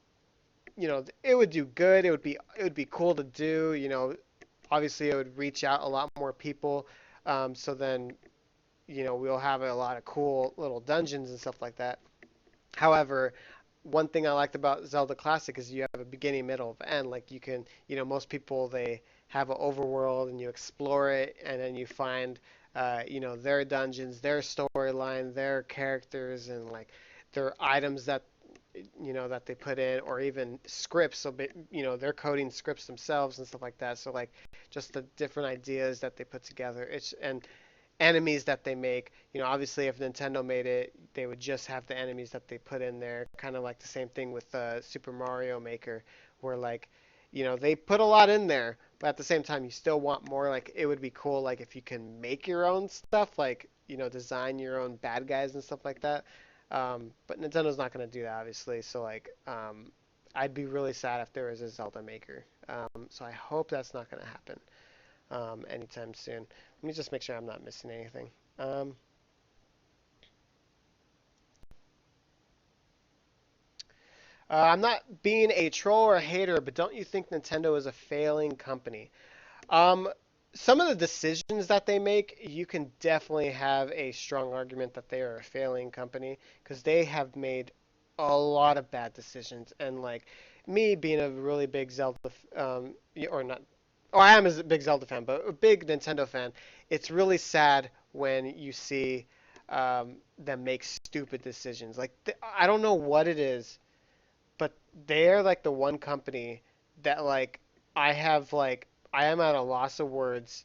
Speaker 1: it would do good. It would be cool to do. Obviously it would reach out a lot more people. So then we'll have a lot of cool little dungeons and stuff like that. However, one thing I liked about Zelda Classic is you have a beginning, middle, end. Like you can, most people they have an overworld and you explore it and then you find, their dungeons, their storyline, their characters, and like their items that that they put in, or even scripts. So they're coding scripts themselves and stuff like that. So like just the different ideas that they put together. And enemies that they make. Obviously, if Nintendo made it, they would just have the enemies that they put in there. Kind of like the same thing with Super Mario Maker, where like, they put a lot in there, but at the same time, you still want more. Like, it would be cool, like if you can make your own stuff, like design your own bad guys and stuff like that. But Nintendo's not going to do that, obviously. So like, I'd be really sad if there was a Zelda Maker. So I hope that's not going to happen anytime soon. Let me just make sure I'm not missing anything. I'm not being a troll or a hater, but don't you think Nintendo is a failing company? Um, some of the decisions that they make, you can definitely have a strong argument that they are a failing company because they have made a lot of bad decisions. And like me being a really big Zelda, or not, oh, I am a big Zelda fan, but a big Nintendo fan, it's really sad when you see them make stupid decisions. Like I don't know what it is, but they're like the one company that like I am at a loss of words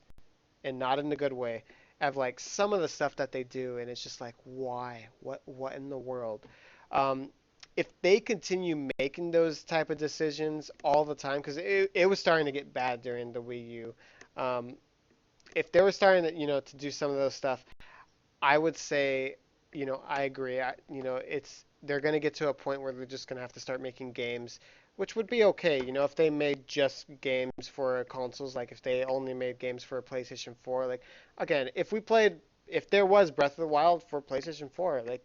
Speaker 1: and not in a good way of like some of the stuff that they do, and it's just like why what in the world. um, if they continue making those type of decisions all the time, because it was starting to get bad during the Wii U. um, if they were starting to to do some of those stuff, I would say, I agree. It's they're going to get to a point where they're just going to have to start making games, which would be okay. If they made just games for consoles, like if they only made games for PlayStation 4, like again, if there was Breath of the Wild for PlayStation 4, like,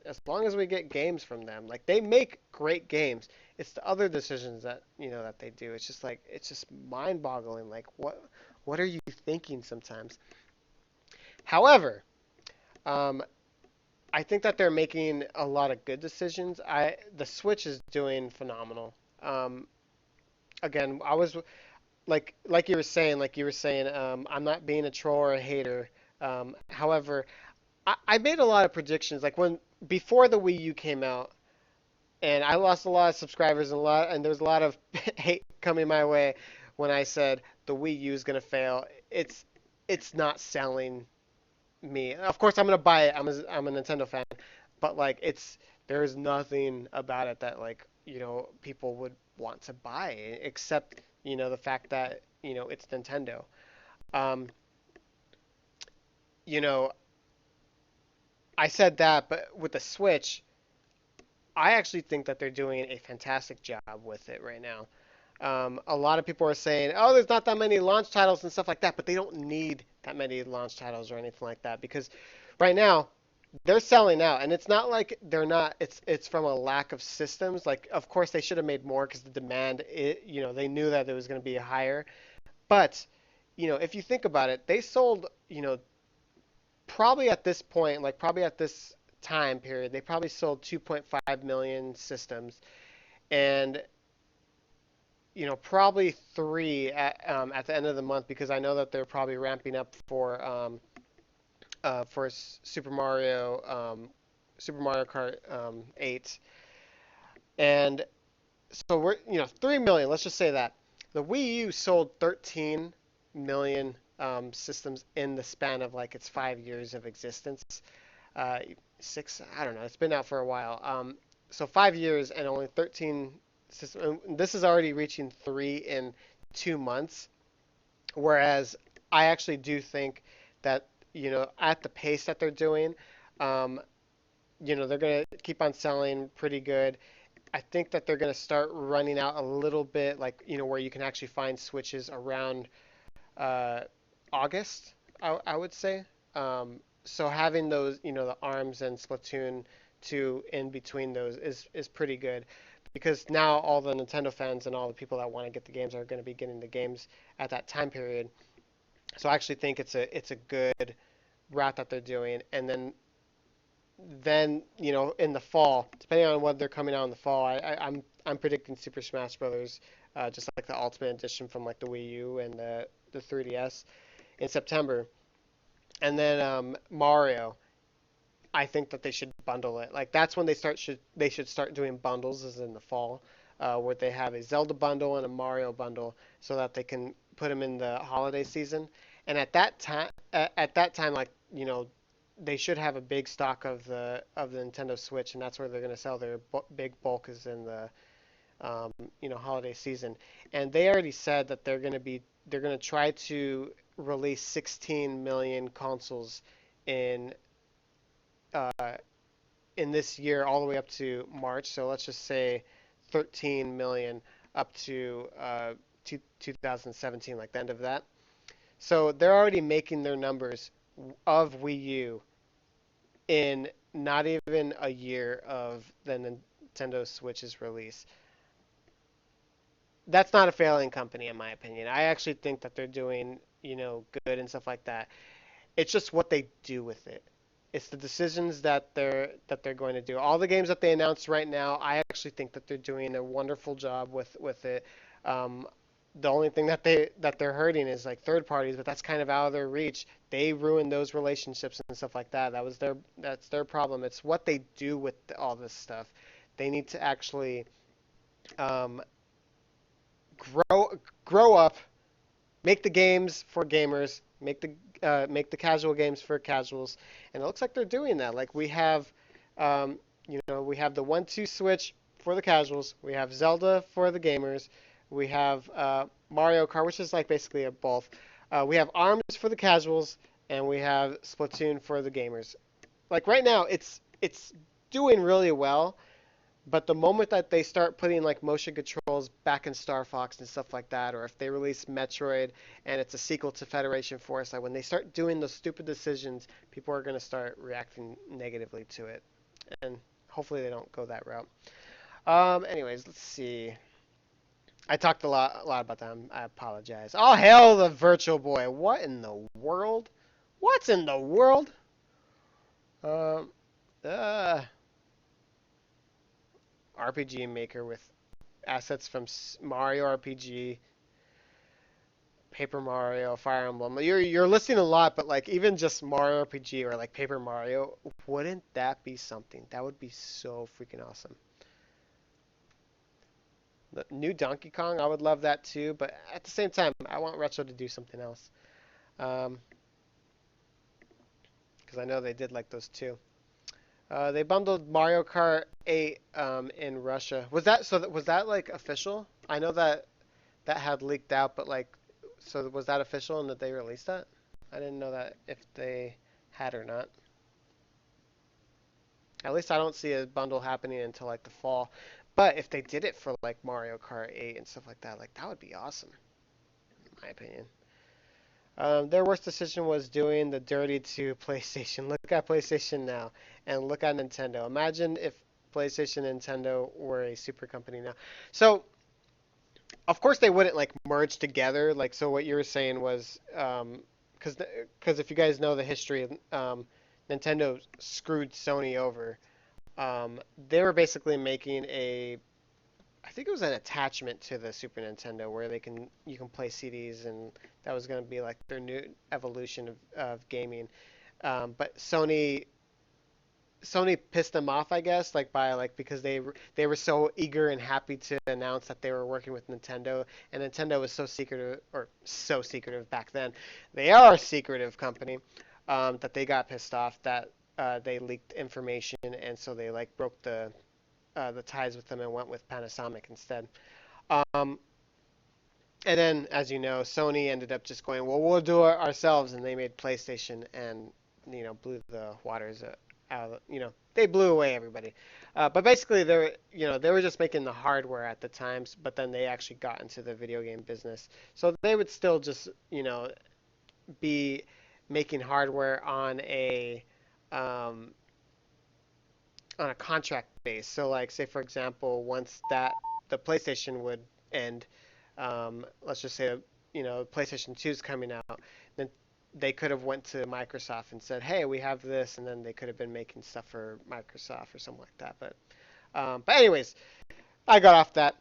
Speaker 1: as long as we get games from them, like they make great games. It's the other decisions that, that they do. It's just like it's just mind-boggling. Like what are you thinking sometimes? However, um, I think that they're making a lot of good decisions. The Switch is doing phenomenal. Um, Again, I was like you were saying, I'm not being a troll or a hater. However, I made a lot of predictions. Like when before the Wii U came out, and I lost a lot of subscribers and there was a lot of hate coming my way when I said the Wii U is gonna fail. It's not selling me. Of course, I'm gonna buy it. I'm a Nintendo fan, but like there's nothing about it that like people would want to buy except the fact that it's Nintendo. Um, you know, I said that, but with the Switch, I actually think that they're doing a fantastic job with it right now. A lot of people are saying, "Oh, there's not that many launch titles and stuff like that," but they don't need that many launch titles or anything like that because right now they're selling out, and it's not like they're not. It's from a lack of systems. Like, of course, they should have made more because the demand, they knew that it was going to be higher. But, if you think about it, they sold, probably at this point, like probably at this time period, they probably sold 2.5 million systems, and probably three at the end of the month because I know that they're probably ramping up for Super Mario Kart 8, and so we're 3 million. Let's just say that the Wii U sold 13 million systems in the span of like its 5 years of existence. Uh, Six, I don't know. It's been out for a while. So 5 years and only 13 systems. This is already reaching three in 2 months. Whereas I actually do think that at the pace that they're doing, um, they're gonna keep on selling pretty good. I think that they're going to start running out a little bit, like, where you can actually find switches around uh, August, I would say. So having those, the ARMS and Splatoon 2 in between those is pretty good because now all the Nintendo fans and all the people that want to get the games are going to be getting the games at that time period. So I actually think it's a good route that they're doing. And then in the fall, depending on what they're coming out in the fall, I'm predicting Super Smash Brothers, just like the Ultimate Edition from like the Wii U and the 3DS in September, and then Mario. I think that they should bundle it. Like that's when they should start doing bundles, is in the fall, where they have a Zelda bundle and a Mario bundle, so that they can put them in the holiday season. And at that time, like they should have a big stock of the Nintendo Switch, and that's where they're going to sell their big bulk is in the holiday season. And they already said that they're going to try to release 16 million consoles in uh, in this year all the way up to March. So let's just say 13 million up to 2017, like the end of that. So they're already making their numbers of Wii U in not even a year of Nintendo Switch's release. That's not a failing company in my opinion. I actually think that they're doing, good and stuff like that. It's just what they do with it. It's the decisions that they're going to do. All the games that they announced right now, I actually think that they're doing a wonderful job with it. Um, the only thing that they're hurting is like third parties, but that's kind of out of their reach. They ruined those relationships and stuff like that. That's their problem. It's what they do with all this stuff. They need to actually um, grow grow up, make the games for gamers, make the casual games for casuals, and it looks like they're doing that. Like we have the 1-2 switch for the casuals, we have Zelda for the gamers, we have Mario Kart, which is like basically a both. We have Arms for the casuals, and we have Splatoon for the gamers. Like right now, it's doing really well. But the moment that they start putting like motion controls back in Star Fox and stuff like that, or if they release Metroid and it's a sequel to Federation Force, like when they start doing those stupid decisions, people are going to start reacting negatively to it. And hopefully they don't go that route. Anyways, let's see. I talked a lot about them. I apologize. Oh hell, the Virtual Boy! What in the world? What's in the world? Um, uh, RPG Maker with assets from Mario RPG, Paper Mario, Fire Emblem. You're listing a lot, but like even just Mario RPG or like Paper Mario, wouldn't that be something? That would be so freaking awesome. The new Donkey Kong, I would love that too, but at the same time, I want Retro to do something else. Um, because I know they did like those too. They bundled Mario Kart 8 in Russia. Was that like official? I know that had leaked out, but like, so was that official and that they released that? I didn't know that if they had or not. At least I don't see a bundle happening until like the fall. But if they did it for like Mario Kart 8 and stuff like that would be awesome, in my opinion. Their worst decision was doing the dirty to PlayStation. Look at PlayStation now, and look at Nintendo. Imagine if PlayStation and Nintendo were a super company now. So of course they wouldn't like merge together. Like so, what you were saying was because if you guys know the history, Nintendo screwed Sony over. They were basically making I think it was an attachment to the Super Nintendo where you can play CDs, and that was going to be like their new evolution of gaming. But Sony pissed them off, I guess, like by like because they were so eager and happy to announce that they were working with Nintendo, and Nintendo was so secretive back then. They are a secretive company, that they got pissed off that they leaked information, and so they like broke the ties with them and went with Panasonic instead. Um, and then, as you know, Sony ended up just going, well, we'll do it ourselves, and they made PlayStation and blew the waters out. They blew away everybody. But basically, they were just making the hardware at the times, but then they actually got into the video game business. So they would still just be making hardware um, on a contract base. So like say for example, once that the PlayStation would end, let's just say PlayStation 2 is coming out, then they could have went to Microsoft and said, "Hey, we have this," and then they could have been making stuff for Microsoft or something like that. But anyways, I got off that.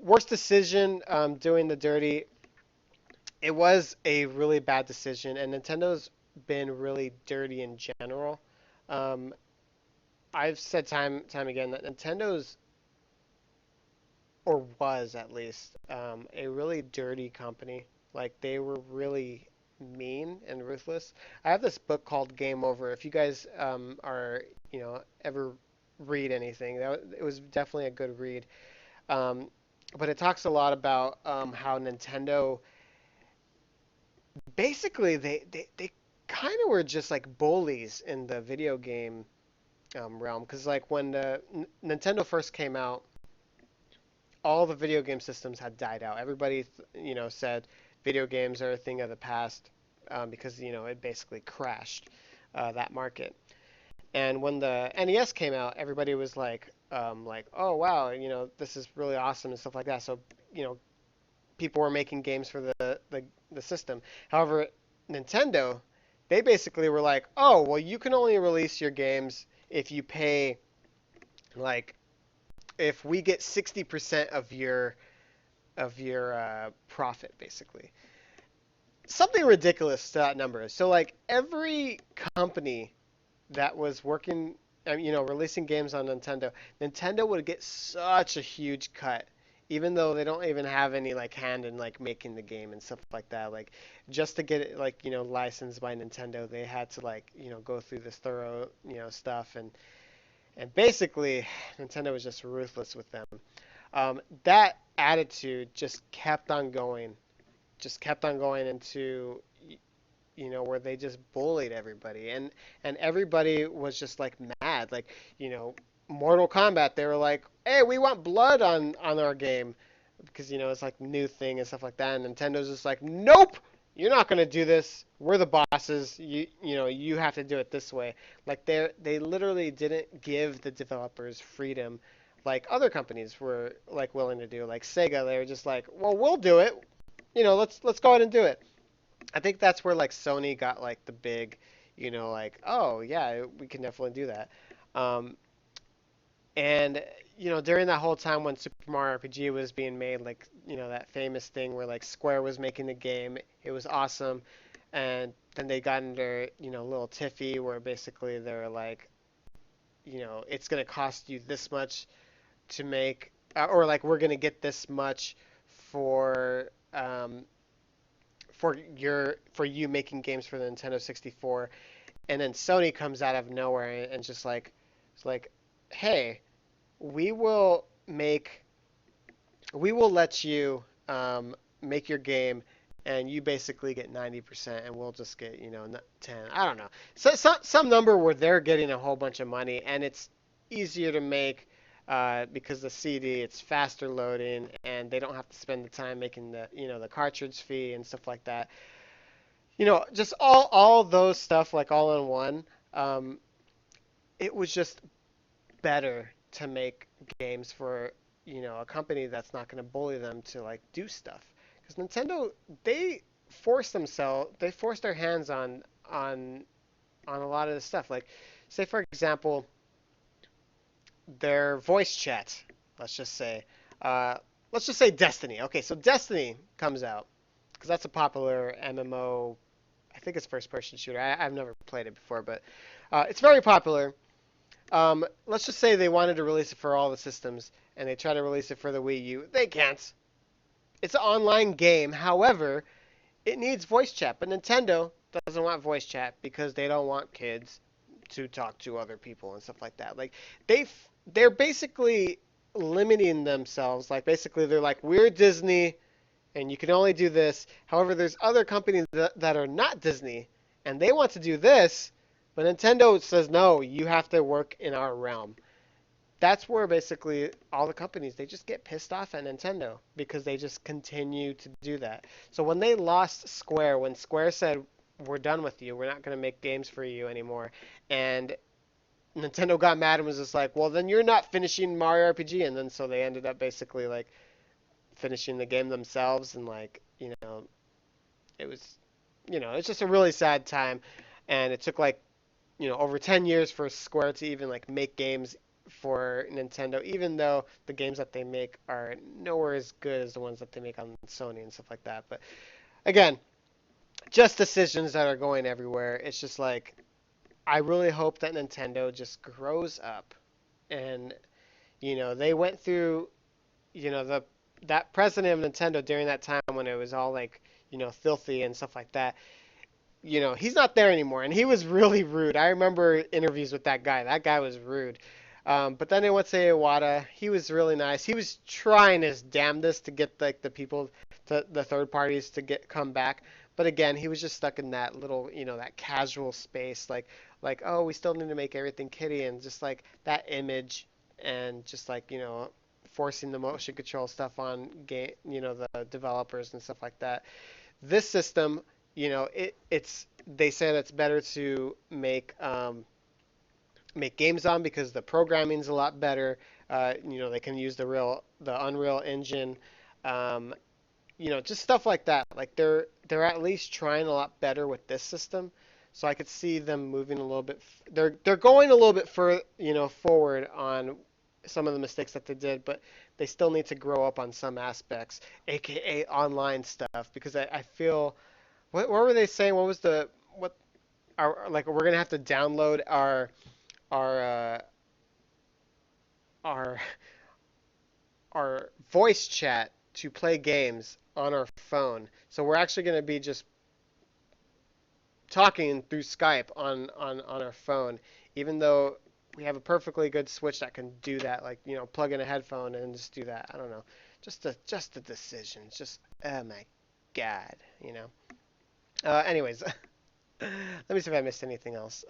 Speaker 1: Worst decision, doing the dirty. It was a really bad decision, and Nintendo's been really dirty in general. Um, I've said time again that Nintendo's, or was at least, a really dirty company. Like they were really mean and ruthless. I have this book called Game Over. If you guys are ever read anything, it was definitely a good read. Um, but it talks a lot about how Nintendo basically they kind of were just like bullies in the video game realm because like when the Nintendo first came out, all the video game systems had died out. Everybody, said video games are a thing of the past because it basically crashed that market. And when the NES came out, everybody was like, like, oh wow, this is really awesome and stuff like that. So, you know, people were making games for the system. However, Nintendo, they basically were like, oh, well, you can only release your games if you pay, like, if we get 60% of your profit, basically. Something ridiculous to that number. So, like, every company that was working, releasing games on Nintendo, Nintendo would get such a huge cut, even though they don't even have any like hand in like making the game and stuff like that. Like just to get it like licensed by Nintendo, they had to like go through this thorough stuff, and basically Nintendo was just ruthless with them. That attitude just kept on going into where they just bullied everybody, and everybody was just like mad, like Mortal Kombat. They were like, "Hey, we want blood on our game," because it's like new thing and stuff like that. And Nintendo's just like, "Nope, you're not gonna do this. We're the bosses. You have to do it this way." Like they literally didn't give the developers freedom like other companies were like willing to do. Like Sega, they were just like, "Well, we'll do it. Let's go ahead and do it." I think that's where like Sony got like the big, like, oh yeah, we can definitely do that. Um, and during that whole time when Super Mario RPG was being made, like that famous thing where like Square was making the game, it was awesome, and then they got into a little tiffy where basically they're like, it's gonna cost you this much to make, or like we're gonna get this much for for you making games for the Nintendo 64, and then Sony comes out of nowhere and just like it's like, hey, we will make we will let you make your game, and you basically get 90%, and we'll just get 10. I don't know. So some number where they're getting a whole bunch of money, and it's easier to make. Because the CD, it's faster loading, and they don't have to spend the time making the cartridge fee and stuff like that. Just all those stuff like all in one. Um, it was just better to make games for a company that's not going to bully them to like do stuff. Because Nintendo, they forced their hands on a lot of the stuff. Like, say for example, their voice chat. Let's just say, uh, let's just say Destiny. Okay, so Destiny comes out because that's a popular MMO. I think it's first-person shooter. I've never played it before, but it's very popular. Let's just say they wanted to release it for all the systems, and they try to release it for the Wii U. They can't. It's an online game. However, it needs voice chat, but Nintendo doesn't want voice chat because they don't want kids to talk to other people and stuff like that. Like they're basically limiting themselves. Like basically they're like, we're Disney and you can only do this. However, there's other companies that are not Disney and they want to do this, but Nintendo says no, you have to work in our realm. That's where basically all the companies, they just get pissed off at Nintendo because they just continue to do that. So when they lost Square, when Square said we're done with you, we're not going to make games for you anymore, and Nintendo got mad and was just like, well, then you're not finishing Mario RPG, and then so they ended up basically like finishing the game themselves, and like it was it's just a really sad time, and it took like over 10 years for Square to even like make games for Nintendo, even though the games that they make are nowhere as good as the ones that they make on Sony and stuff like that. But again, just decisions that are going everywhere. It's just like I really hope that Nintendo just grows up, and they went through the that president of Nintendo during that time when it was all like filthy and stuff like that. He's not there anymore, and he was really rude. I remember interviews with that guy. That guy was rude. But then they went to Iwata. He was really nice. He was trying his damnedest to get like the people, the third parties to come back. But again, he was just stuck in that little, that casual space, like oh, we still need to make everything kitty, and just like that image, and just like forcing the motion control stuff on game, the developers and stuff like that. This system, it's they said it's better to make games on because the programming's a lot better. They can use the Unreal Engine. Um, just stuff like that. Like they're at least trying a lot better with this system. So I could see them moving a little bit. They're going a little bit forward on some of the mistakes that they did, but they still need to grow up on some aspects, aka online stuff. Because I feel what were they saying? What was the what our like we're gonna have to download our our our voice chat to play games on our phone. So we're actually going to be just talking through Skype on our phone, even though we have a perfectly good Switch that can do that. Like, plug in a headphone and just do that. I don't know. Just the decisions. Just, oh my God, Anyways, let me see if I missed anything else.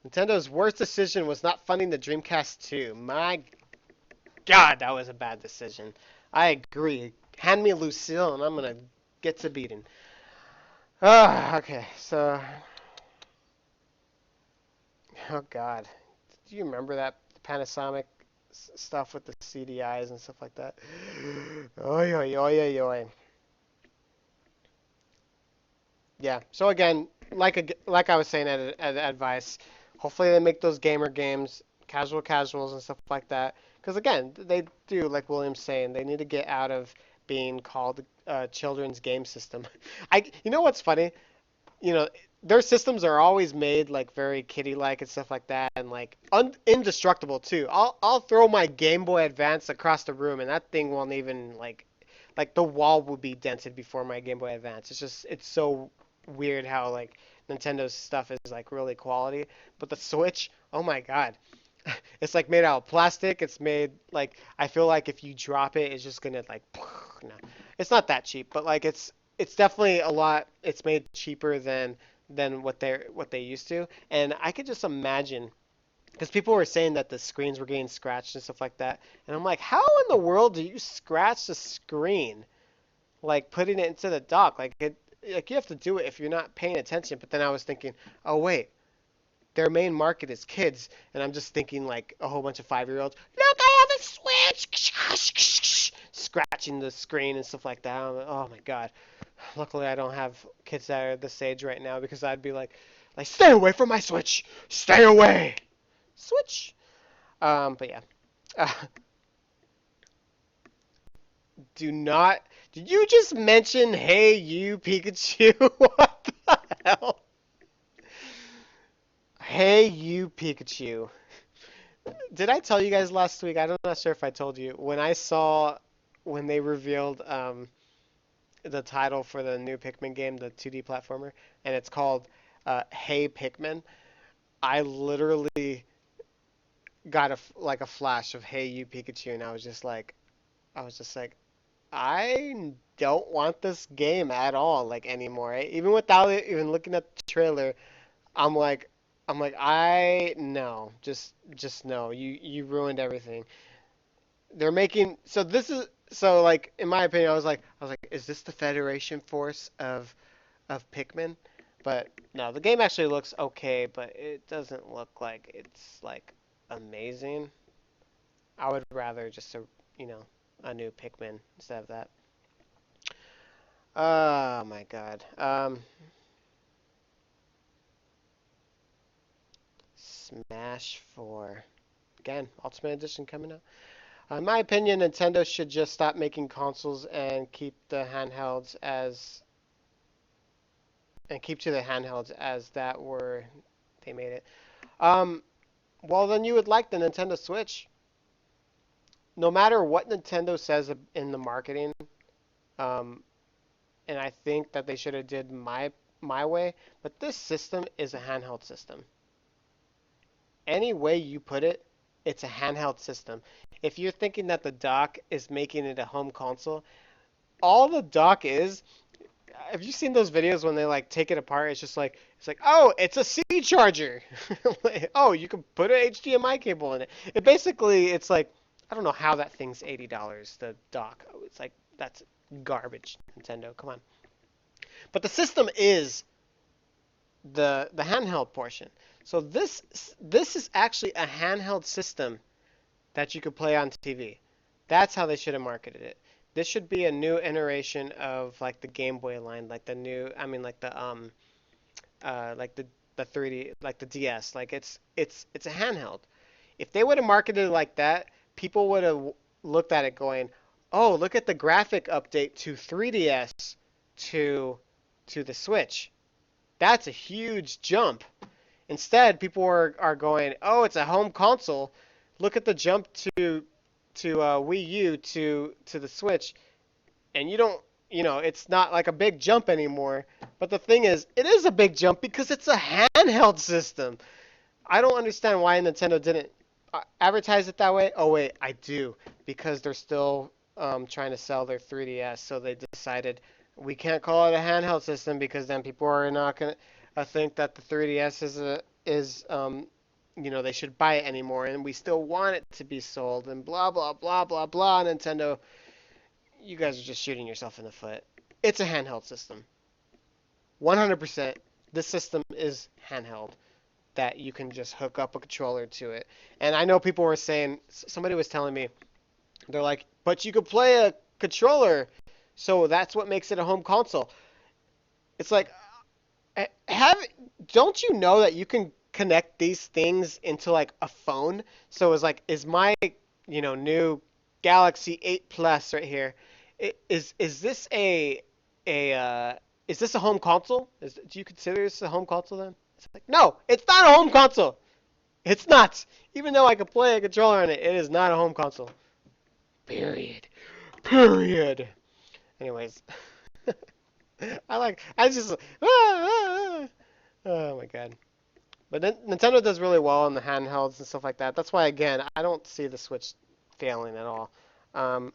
Speaker 1: Nintendo's worst decision was not funding the Dreamcast 2. My God, that was a bad decision. I agree. Hand me Lucille and I'm going to get to beating. Okay, so. Oh, God. Do you remember that Panasonic stuff with the CDIs and stuff like that? Oi, oi, oi, oi, oi. Yeah, so again, like I was saying at advice, hopefully they make those gamer games, casuals and stuff like that. Because again, they do, like William's saying, they need to get out of being called a children's game system. You know what's funny? You know, their systems are always made like very kiddie-like and stuff like that, and like indestructible too. I'll throw my Game Boy Advance across the room, and that thing won't even like the wall will be dented before my Game Boy Advance. It's so weird how like Nintendo's stuff is like really quality, but the Switch, oh my God. It's like made out of plastic. It's made like I feel like if you drop it, it's just gonna like no. It's not that cheap, but like it's definitely a lot. It's made cheaper than what they used to, and I could just imagine because people were saying that the screens were getting scratched and stuff like that, and I'm like, how in the world do you scratch the screen? Like putting it into the dock, like you have to do it if you're not paying attention. But then I was thinking, oh wait, their main market is kids, and I'm just thinking like a whole bunch of 5-year-olds. Look, I have a Switch, scratching the screen and stuff like that. Oh my God. Luckily, I don't have kids that are this age right now because I'd be like, stay away from my Switch, stay away, Switch. But yeah. Uh, do not. Did you just mention Hey You Pikachu? What the hell? Hey You Pikachu. Did I tell you guys last week? I'm not sure if I told you. When they revealed the title for the new Pikmin game, the 2D platformer, and it's called Hey Pikmin. I literally got a flash of Hey You Pikachu, and I was just like, I don't want this game at all, like anymore. Even without it, even looking at the trailer, I'm like, I no, just no. You ruined everything. They're making so this is so like in my opinion, I was like, is this the Federation Force of Pikmin? But no, the game actually looks okay, but it doesn't look like it's like amazing. I would rather just you know a new Pikmin instead of that. Oh my God. Smash 4. Again, Ultimate Edition coming out. In my opinion, Nintendo should just stop making consoles and keep to the handhelds as that were they made it. Um, well, then you would like the Nintendo Switch. No matter what Nintendo says in the marketing, um, and I think that they should have did my way, but this system is a handheld system. Any way you put it, it's a handheld system. If you're thinking that the dock is making it a home console, all the dock is, have you seen those videos when they like take it apart? It's like, oh, it's a C charger. Oh, you can put an HDMI cable in it. It's like, I don't know how that thing's $80. The dock. It's like that's garbage. Nintendo, come on. But the system is the handheld portion. So this is actually a handheld system that you could play on TV. That's how they should have marketed it. This should be a new iteration of like the Game Boy line, like the new, I mean like the 3D, like the DS. Like it's a handheld. If they would have marketed it like that, people would have looked at it going, "Oh, look at the graphic update to 3DS to the Switch. That's a huge jump." Instead, people are going, "Oh, it's a home console. Look at the jump to Wii U to the Switch." And you don't, it's not like a big jump anymore. But the thing is, it is a big jump because it's a handheld system. I don't understand why Nintendo didn't advertise it that way. Oh wait, I do, because they're still trying to sell their 3DS, so they decided we can't call it a handheld system because then people are not gonna think that the 3DS is they should buy it anymore, and we still want it to be sold, and blah blah blah blah blah. Nintendo, you guys are just shooting yourself in the foot. It's a handheld system. 100%. This system is handheld, that you can just hook up a controller to it. And I know people were saying, somebody was telling me, they're like, but you could play a controller, so that's what makes it a home console. It's like, have don't you know that you can connect these things into like a phone? So it's like, is my new Galaxy 8 Plus right here? Is this a is this a home console? Do you consider this a home console then? It's like, no, it's not a home console. It's not. Even though I can play a controller on it, it is not a home console. Period. Period. Anyways, I just, oh my God. But Nintendo does really well on the handhelds and stuff like that. That's why, again, I don't see the Switch failing at all. Um,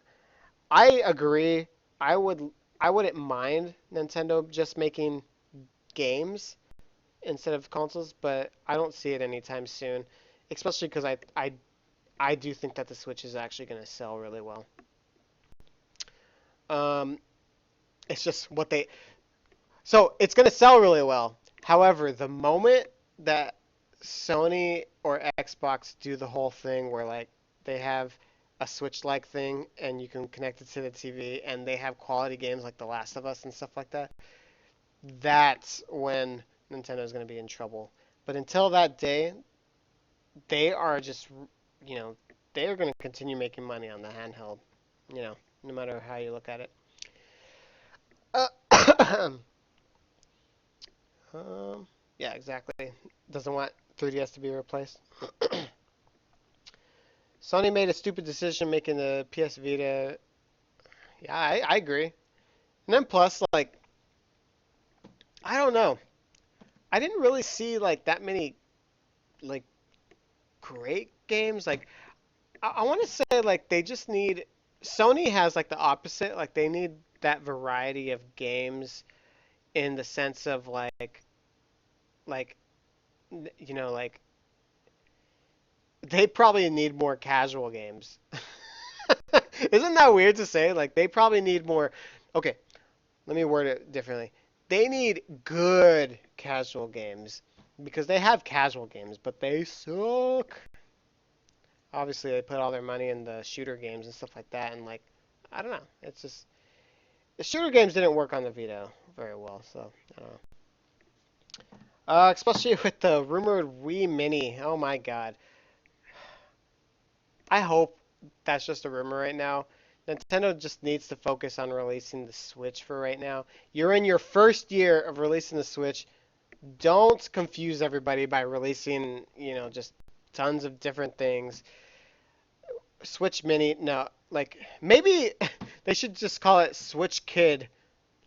Speaker 1: I agree. I would, I wouldn't mind Nintendo just making games instead of consoles, but I don't see it anytime soon. Especially because I do think that the Switch is actually going to sell really well. Um, it's just what they so it's going to sell really well. However, the moment that Sony or Xbox do the whole thing where like they have a Switch-like thing and you can connect it to the TV and they have quality games like The Last of Us and stuff like that, that's when Nintendo is going to be in trouble. But until that day, they are just, you know, they are going to continue making money on the handheld, no matter how you look at it. Uh, yeah, exactly. Doesn't want 3DS to be replaced. Sony made a stupid decision making the PS Vita. Yeah, I agree. And then plus, like, I don't know. I didn't really see like that many like great games. Like, I want to say like they just need. Sony has like the opposite. Like they need that variety of games in the sense of like like they probably need more casual games. Isn't that weird to say? Like they probably need more. Okay, let me word it differently. They need good casual games because they have casual games, but they suck. Obviously, they put all their money in the shooter games and stuff like that, and like I don't know. It's just the shooter games didn't work on the Vita very well, so I don't know. Especially with the rumored Wii Mini. Oh my God. I hope that's just a rumor right now. Nintendo just needs to focus on releasing the Switch for right now. You're in your first year of releasing the Switch. Don't confuse everybody by releasing, just tons of different things. Switch Mini, no, like maybe they should just call it Switch Kid,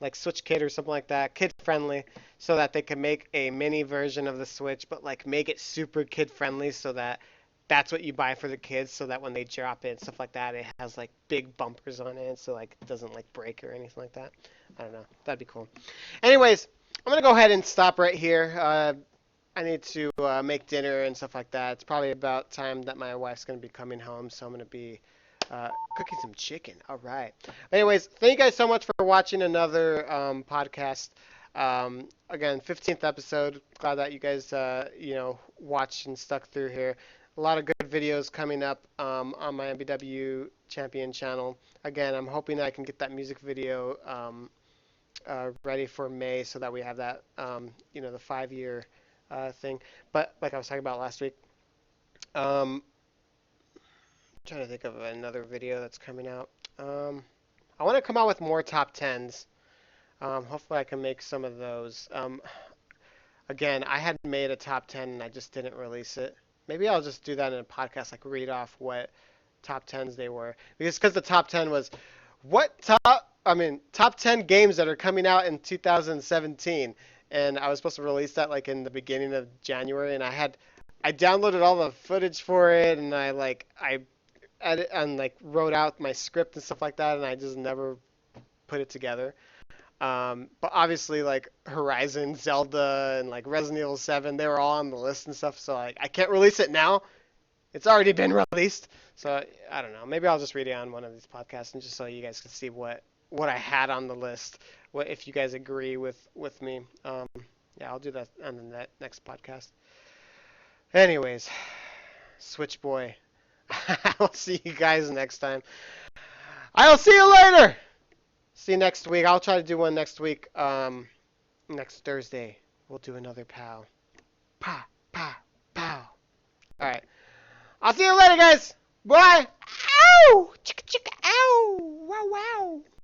Speaker 1: like Switch Kid or something like that, kid friendly, so that they can make a mini version of the Switch, but like make it super kid friendly so that that's what you buy for the kids, so that when they drop it and stuff like that, it has like big bumpers on it, so like it doesn't like break or anything like that. I don't know. That'd be cool. Anyways, I'm gonna go ahead and stop right here. I need to make dinner and stuff like that. It's probably about time that my wife's gonna be coming home, so I'm gonna be cooking some chicken. All right. Anyways, thank you guys so much for watching another podcast. Again, 15th episode. Glad that you guys, watched and stuck through here. A lot of good videos coming up on my MBW Champion channel. Again, I'm hoping that I can get that music video ready for May so that we have that, the 5 year thing. But like I was talking about last week, um, trying to think of another video that's coming out. I want to come out with more top tens. Hopefully, I can make some of those. Again, I had made a top 10 and I just didn't release it. Maybe I'll just do that in a podcast, like read off what top tens they were. Because the top 10 was top 10 games that are coming out in 2017. And I was supposed to release that like in the beginning of January, and I downloaded all the footage for it, and I edit and like wrote out my script and stuff like that, and I just never put it together. But obviously, like Horizon, Zelda, and like Resident Evil 7, they were all on the list and stuff. So like, I can't release it now. It's already been released. So I don't know. Maybe I'll just read it on one of these podcasts, and just so you guys can see what I had on the list. What if you guys agree with me? Yeah, I'll do that on the next podcast. Anyways, Switch Boy. I'll see you guys next time. I'll see you later. See you next week. I'll try to do one next week. Next Thursday, we'll do another POW. Pow, pow, pow. All right. I'll see you later, guys. Bye. Ow! Chicka, chicka, ow! Wow, wow.